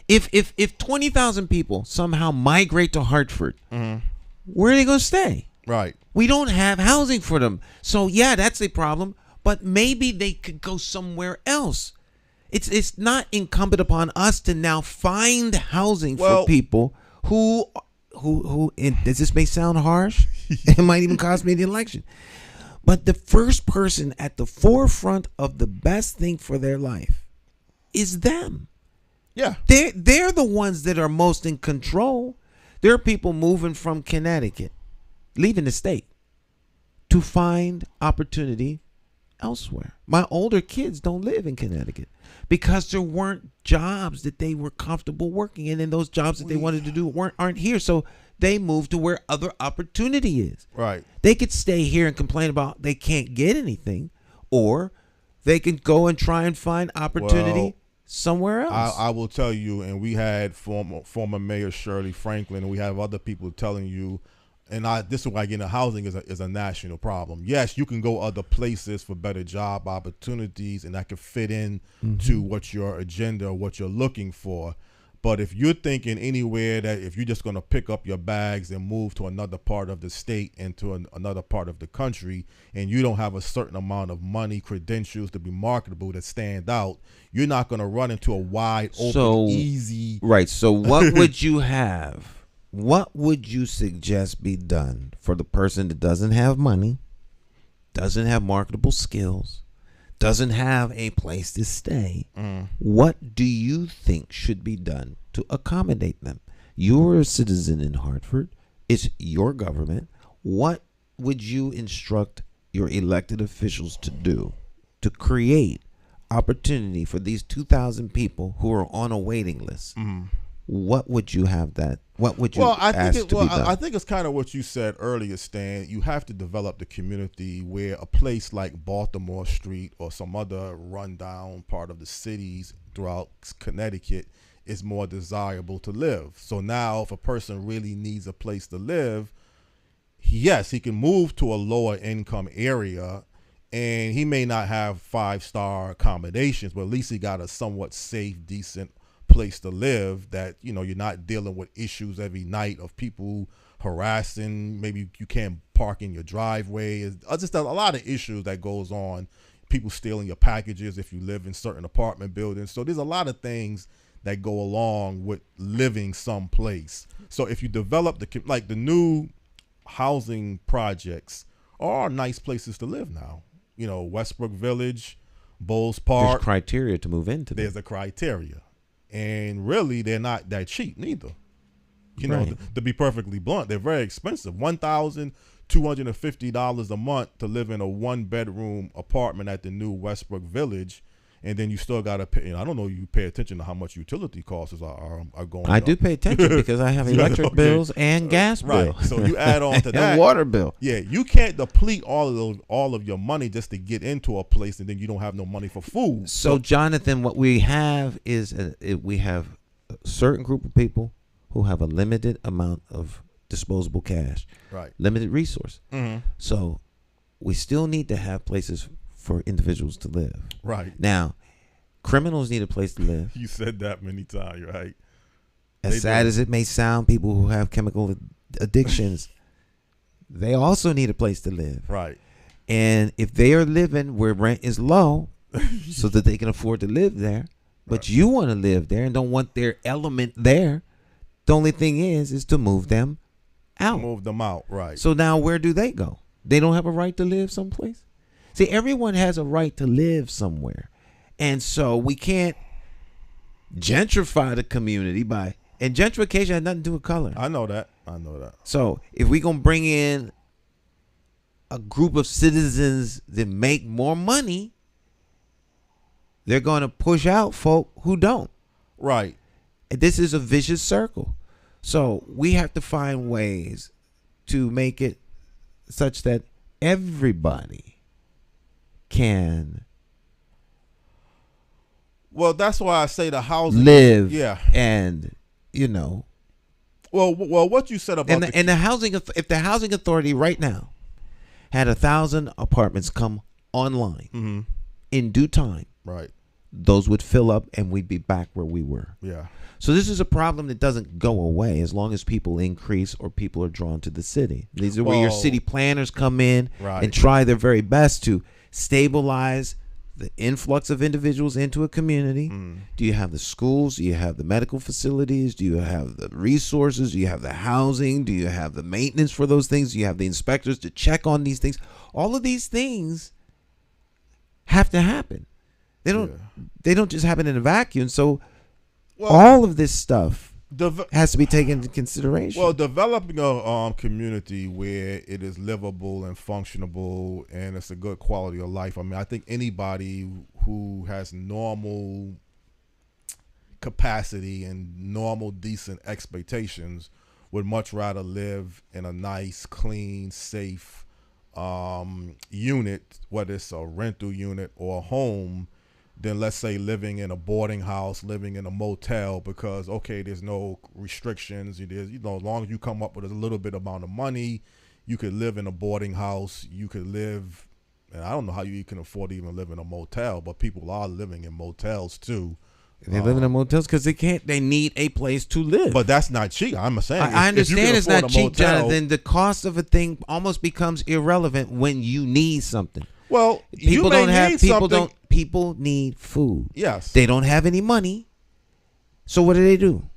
S4: If 20,000 people somehow migrate to Hartford, where are they going to stay?
S5: Right.
S4: We don't have housing for them. So yeah, that's a problem. But maybe they could go somewhere else. It's not incumbent upon us to now find housing for people who this may sound harsh. It might even cost me the election. But the first person at the forefront of the best thing for their life is them.
S5: Yeah.
S4: They're the ones that are most in control. There are people moving from Connecticut, leaving the state, to find opportunity elsewhere. My older kids don't live in Connecticut because there weren't jobs that they were comfortable working in, and those jobs that they wanted to do aren't here. So they moved to where other opportunity is.
S5: Right.
S4: They could stay here and complain about they can't get anything, or they can go and try and find opportunity somewhere else.
S5: I will tell you, and we had former Mayor Shirley Franklin, and we have other people telling you, and this is why getting housing is a national problem. Yes, you can go other places for better job opportunities, and that can fit in to what your agenda or what you're looking for. But if you're thinking anywhere that if you're just going to pick up your bags and move to another part of the state and to another part of the country, and you don't have a certain amount of money, credentials to be marketable that stand out, you're not going to run into a wide open, easy.
S4: Right. So what would you have? What would you suggest be done for the person that doesn't have money, doesn't have marketable skills, doesn't have a place to stay? What do you think should be done to accommodate them? You're a citizen in Hartford. It's your government. What would you instruct your elected officials to do to create opportunity for these 2,000 people who are on a waiting list? What would you have that? What would you ask to be done?
S5: I think it's kind of what you said earlier, Stan. You have to develop the community where a place like Baltimore Street or some other rundown part of the cities throughout Connecticut is more desirable to live. So now if a person really needs a place to live, yes, he can move to a lower income area, and he may not have 5-star accommodations, but at least he got a somewhat safe, decent place to live that, you're not dealing with issues every night of people harassing. Maybe you can't park in your driveway. It's just a lot of issues that goes on. People stealing your packages if you live in certain apartment buildings. So there's a lot of things that go along with living someplace. So if you develop the new housing projects are nice places to live now. You know, Westbrook Village, Bowles Park.
S4: There's criteria to move into.
S5: There's a criteria, and really they're not that cheap neither. You know, to be perfectly blunt, they're very expensive. $1,250 a month to live in a 1-bedroom apartment at the new Westbrook Village, and then you still got to pay. I don't know. You pay attention to how much utility costs are going.
S4: I do pay attention because I have electric bills and gas bill.
S5: Right. So you add on to that
S4: and water bill.
S5: Yeah, you can't deplete all of your money just to get into a place, and then you don't have no money for food.
S4: So Jonathan, what we have is we have a certain group of people who have a limited amount of disposable cash,
S5: right?
S4: Limited resource.
S5: Mm-hmm.
S4: So we still need to have places for individuals to live.
S5: Right.
S4: Now, criminals need a place to live.
S5: You said that many times, right?
S4: As sad as it may sound, people who have chemical addictions, they also need a place to live.
S5: Right.
S4: And if they are living where rent is low so that they can afford to live there, but you want to live there and don't want their element there, the only thing is to move them out.
S5: Move them out, right.
S4: So now where do they go? They don't have a right to live someplace? See, everyone has a right to live somewhere. And so we can't gentrify the community and gentrification has nothing to do with color.
S5: I know that.
S4: So if we're going to bring in a group of citizens that make more money, they're going to push out folk who don't.
S5: Right.
S4: And this is a vicious circle. So we have to find ways to make it such that everybody can
S5: that's why I say the housing
S4: live,
S5: yeah,
S4: and
S5: well what you said about
S4: and the housing, if the housing authority right now had 1,000 apartments come online in due time,
S5: right,
S4: those would fill up and we'd be back where we were.
S5: Yeah.
S4: So this is a problem that doesn't go away as long as people increase or people are drawn to the city. These are where your city planners come in and try their very best to stabilize the influx of individuals into a community. Do you have the schools? Do you have the medical facilities? Do you have the resources? Do you have the housing? Do you have the maintenance for those things? Do you have the inspectors to check on these things? All of these things have to happen. They don't just happen in a vacuum. So all of this stuff has to be taken into consideration.
S5: Well, developing a community where it is livable and functionable and it's a good quality of life. I mean, I think anybody who has normal capacity and normal decent expectations would much rather live in a nice, clean, safe unit, whether it's a rental unit or a home, than, let's say, living in a boarding house, living in a motel, because there's no restrictions. It is, as long as you come up with a little bit amount of money, you could live in a boarding house. You could live, and I don't know how you can afford to even live in a motel, but people are living in motels too.
S4: They live in motels because they need a place to live.
S5: But that's not cheap. I'm saying
S4: I understand it's not cheap,
S5: motel,
S4: Jonathan. The cost of a thing almost becomes irrelevant when you need something.
S5: Well,
S4: people need food.
S5: Yes.
S4: They don't have any money. So what do?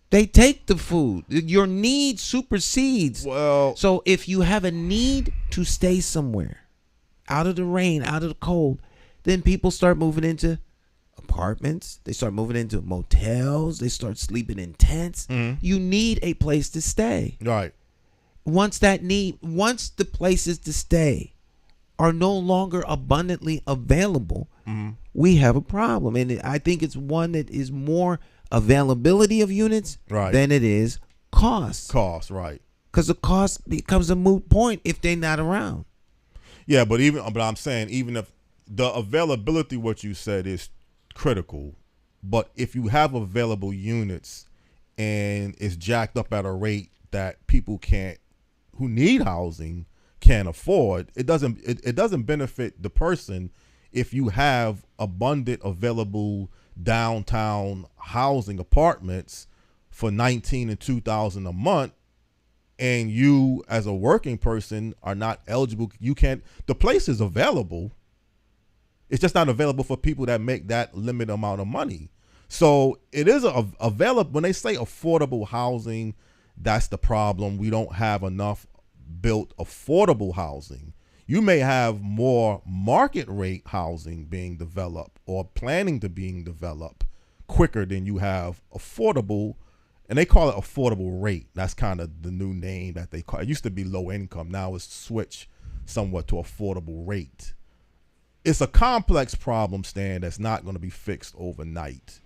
S4: They take the food. Your need supersedes.
S5: Well,
S4: so if you have a need to stay somewhere, out of the rain, out of the cold, then people start moving into apartments. They start moving into motels. They start sleeping in tents. You need a place to stay.
S5: Right.
S4: Once the places to stay are no longer abundantly available, we have a problem. And I think it's one that is more availability of units than it is cost.
S5: Cost, right.
S4: Because the cost becomes a moot point if they're not around.
S5: Yeah, but I'm saying, even if the availability, what you said, is critical, but if you have available units and it's jacked up at a rate that people who need housing can't afford, it doesn't benefit the person if you have abundant available downtown housing apartments for $19,000 and $2,000 a month, and you as a working person are not eligible. The place is available. It's just not available for people that make that limited amount of money. So it is available. When they say affordable housing, that's the problem. We don't have enough built affordable housing. You may have more market rate housing being developed or planning to being developed quicker than you have affordable, and they call it affordable rate. That's kind of the new name that they call it. It used to be low income. Now it's switched somewhat to affordable rate. It's a complex problem, Stan, that's not going to be fixed overnight.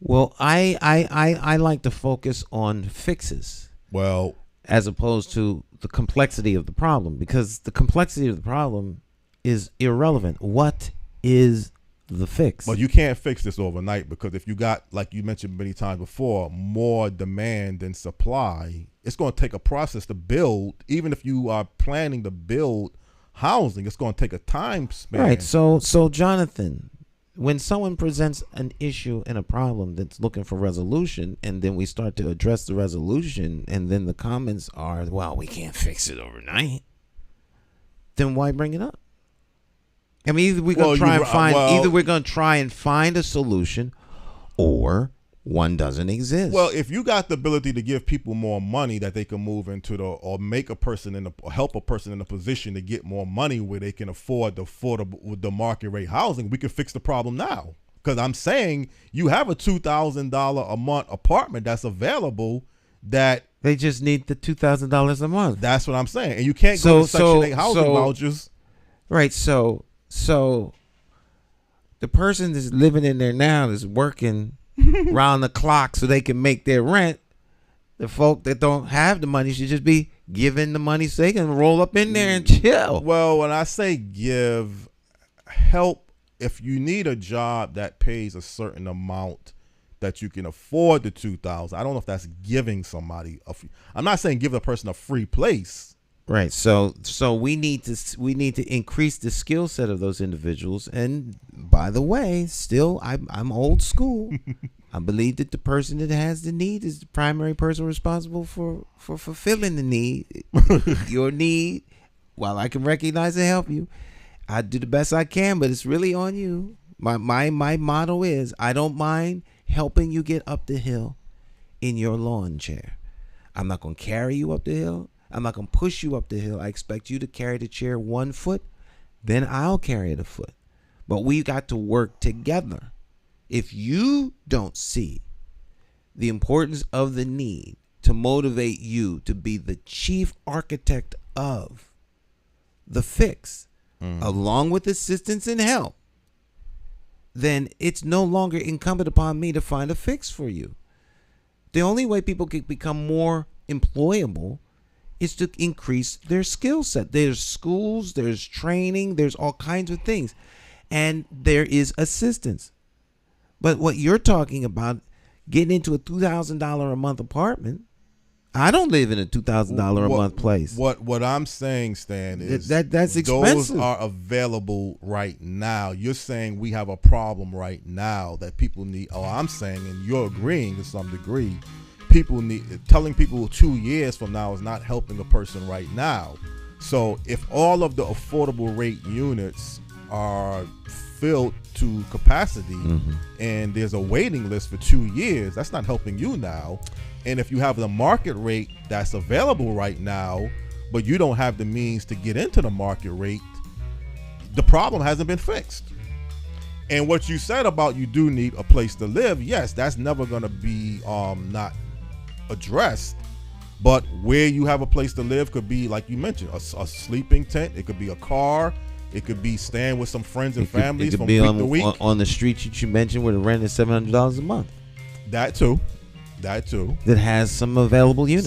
S4: Well, I like to focus on fixes.
S5: Well,
S4: as opposed to the complexity of the problem, because the complexity of the problem is irrelevant. What is the fix?
S5: But you can't fix this overnight, because if you got, like you mentioned many times before, more demand than supply, it's going to take a process to build. Even if you are planning to build housing, it's going to take a time span.
S4: Right. So Jonathan, when someone presents an issue and a problem that's looking for resolution, and then we start to address the resolution, and then the comments are, well, we can't fix it overnight, then why bring it up? I mean, either we're going to try and find a solution, or one doesn't exist.
S5: Well, if you got the ability to give people more money that they can move into or make a person or help a person in a position to get more money where they can afford the market rate housing, we can fix the problem now. Because I'm saying you have a $2,000 a month apartment that's available that
S4: they just need the $2,000 a month.
S5: That's what I'm saying. And you can't go to Section 8 housing vouchers.
S4: Right. So the person that's living in there now is working round the clock so they can make their rent. The folk that don't have the money should just be given the money so they can roll up in there and chill.
S5: Well, when I say give, help, if you need a job that pays a certain amount that you can afford the $2,000, I don't know if that's giving somebody I'm not saying give the person a free place.
S4: Right. So we need to increase the skill set of those individuals. And by the way, still I'm old school. I believe that the person that has the need is the primary person responsible for fulfilling the need. Your need, while I can recognize and help you, I do the best I can, but it's really on you. My motto is, I don't mind helping you get up the hill in your lawn chair. I'm not going to carry you up the hill. I'm not going to push you up the hill. I expect you to carry the chair 1 foot, then I'll carry it a foot. But we got to work together. If you don't see the importance of the need to motivate you to be the chief architect of the fix, along with assistance and help, then it's no longer incumbent upon me to find a fix for you. The only way people can become more employable is to increase their skill set. There's schools, there's training, there's all kinds of things. And there is assistance. But what you're talking about, getting into a $2,000 a month apartment, I don't live in a $2,000 a month place.
S5: What I'm saying, Stan, is
S4: that's expensive.
S5: Those are available right now. You're saying we have a problem right now that people need. Oh, I'm saying, and you're agreeing to some degree, telling people 2 years from now is not helping a person right now. So if all of the affordable rate units are filled to capacity and there's a waiting list for 2 years, that's not helping you now. And if you have the market rate that's available right now, but you don't have the means to get into the market rate, the problem hasn't been fixed. And what you said about you do need a place to live, yes, that's never going to be not addressed. But where you have a place to live could be, like you mentioned, a sleeping tent. It could be a car. It could be staying with some friends and families from week to week.
S4: On the street that you mentioned where the rent is $700 a month.
S5: That too.
S4: That has some available units.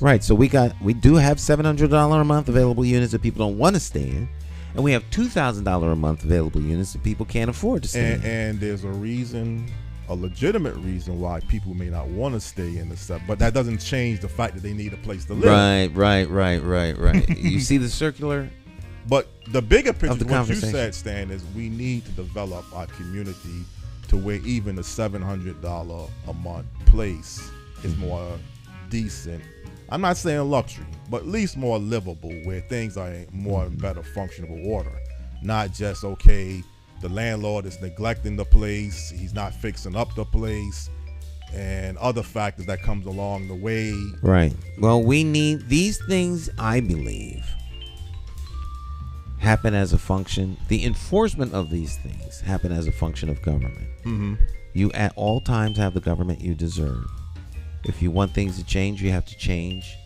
S4: Right. So we do have $700 a month available units that people don't want to stay in. And we have $2,000 a month available units that people can't afford to stay in. And
S5: there's a legitimate reason why people may not want to stay in the set, but that doesn't change the fact that they need a place to live.
S4: Right. You see the circular?
S5: But the bigger picture, what you said, Stan, is we need to develop our community to where even a $700 a month place is more decent. I'm not saying luxury, but at least more livable, where things are more in better functional order. Not just, okay, the landlord is neglecting the place, he's not fixing up the place, and other factors that comes along the way.
S4: Right. Well, we need these things, I believe, happen as a function. The enforcement of these things happen as a function of government.
S5: Mm-hmm.
S4: You at all times have the government you deserve. If you want things to change, you have to change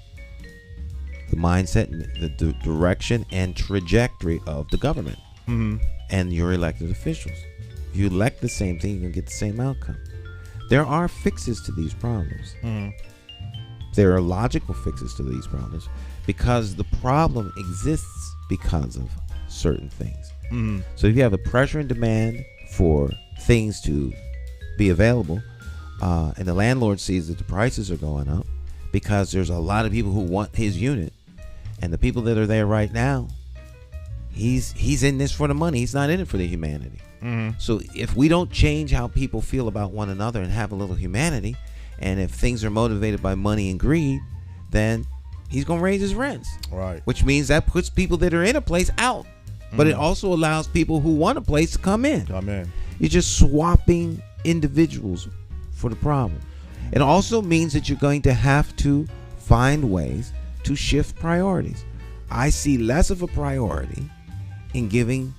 S4: the mindset, the direction, and trajectory of the government and your elected officials. If you elect the same thing, you're going to get the same outcome. There are fixes to these problems. There are logical fixes to these problems because the problem exists because of certain things. So if you have a pressure and demand for things to be available, and the landlord sees that the prices are going up because there's a lot of people who want his unit, and the people that are there right now, he's in this for the money. He's not in it for the humanity. So if we don't change how people feel about one another and have a little humanity, and if things are motivated by money and greed, then he's going to raise his rents.
S5: Right.
S4: Which means that puts people that are in a place out. But it also allows people who want a place to come in. You're just swapping individuals for the problem. It also means that you're going to have to find ways to shift priorities. I see less of a priority in giving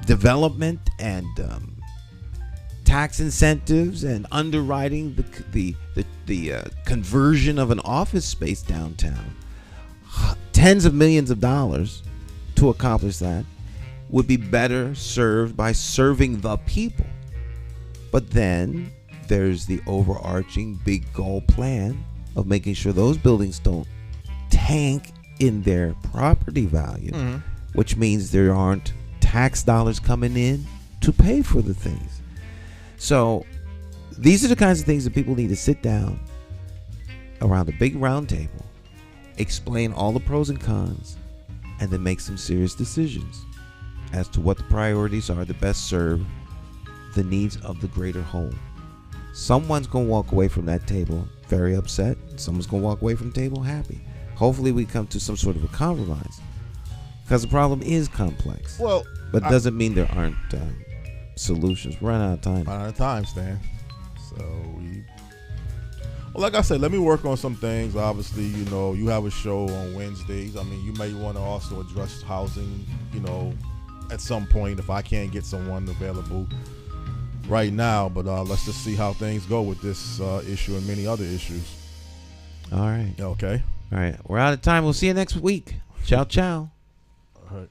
S4: development and tax incentives and underwriting the conversion of an office space downtown. Tens of millions of dollars to accomplish that would be better served by serving the people. But then there's the overarching big goal plan of making sure those buildings don't tank in their property value, which means there aren't tax dollars coming in to pay for the things. So these are the kinds of things that people need to sit down around a big round table, explain all the pros and cons, and then make some serious decisions as to what the priorities are that best serve the needs of the greater whole. Someone's going to walk away from that table very upset. Someone's going to walk away from the table happy. Hopefully we come to some sort of a compromise, because the problem is complex.
S5: Well,
S4: but it doesn't mean there aren't solutions. We're running out of time.
S5: Out of time, Stan. So well, like I said, let me work on some things. Obviously, you have a show on Wednesdays. I mean, you may want to also address housing, at some point if I can't get someone available right now. But let's just see how things go with this issue and many other issues.
S4: All right.
S5: Okay.
S4: All right. We're out of time. We'll see you next week. Ciao, ciao.
S5: All right.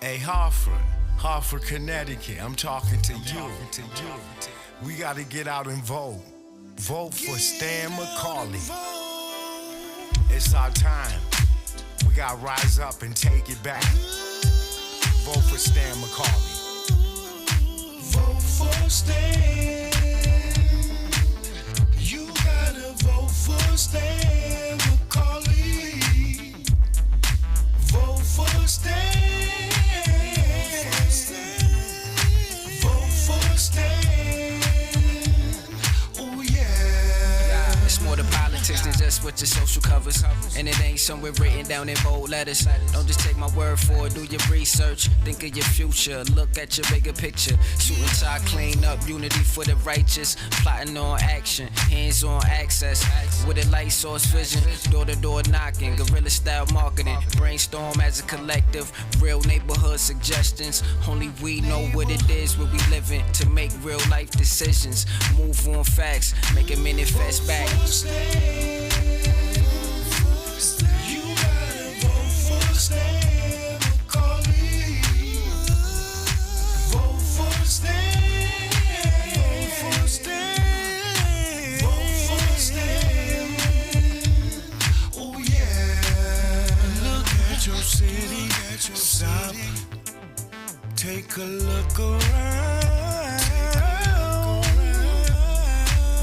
S8: Hey, Hartford, Connecticut, I'm talking to you. We gotta get out and vote. Vote for Stan McCauley. It's our time. We gotta rise up and take it back. Vote for Stan McCauley.
S9: Vote for Stan. You gotta vote for Stan McCauley. Vote for Stan. Vote for Stan. Oh yeah.
S10: It's more than politics than just what your social covers. And it ain't somewhere written down in bold letters. Don't just take my word for it, do your research. Think of your future, look at your bigger picture. Shooting tie, clean up, unity for the righteous. Plotting on action, hands on access. With a light source vision, door to door knocking. Guerrilla style marketing, brainstorm as a collective. Real neighborhood suggestions. Only we know what it is where we living. To make real life decisions. Move on facts, make it manifest back.
S9: You gotta vote for Stan McCauley. Vote for Stan. Vote for Stan. Vote for Stan. Oh yeah. Look at your city. Stop. Take a look around.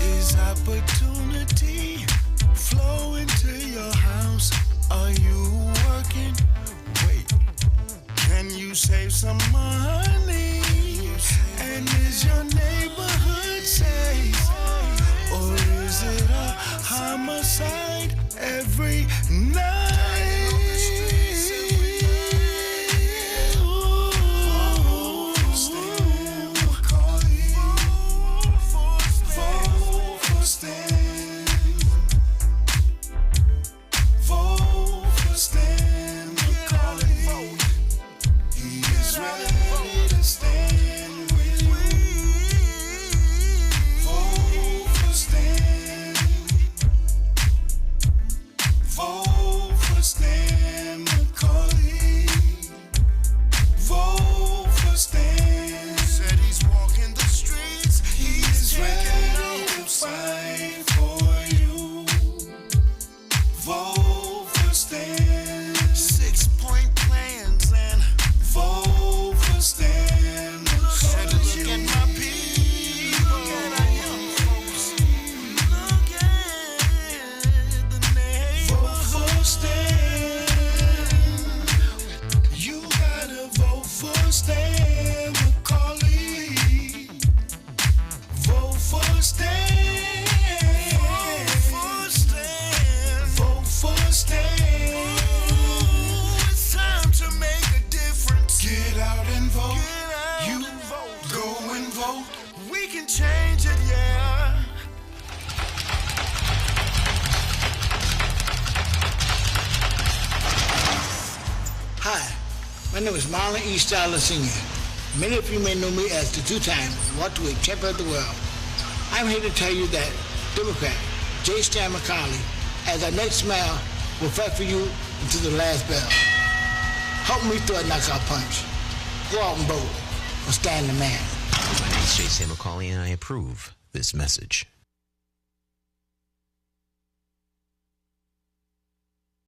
S9: Is opportunity flow into your house? Are you working? Wait, can you save some money? And is your neighborhood safe? Or is it a homicide every night?
S11: Senior. Many of you may know me as the two-time welterweight champion of the world. I'm here to tell you that Democrat J. Stan McCauley, as our next mayor, will fight for you until the last bell. Help me throw a knockout punch. Go out and vote for Stan the man.
S7: My name is J. Stan McCauley, and I approve this message.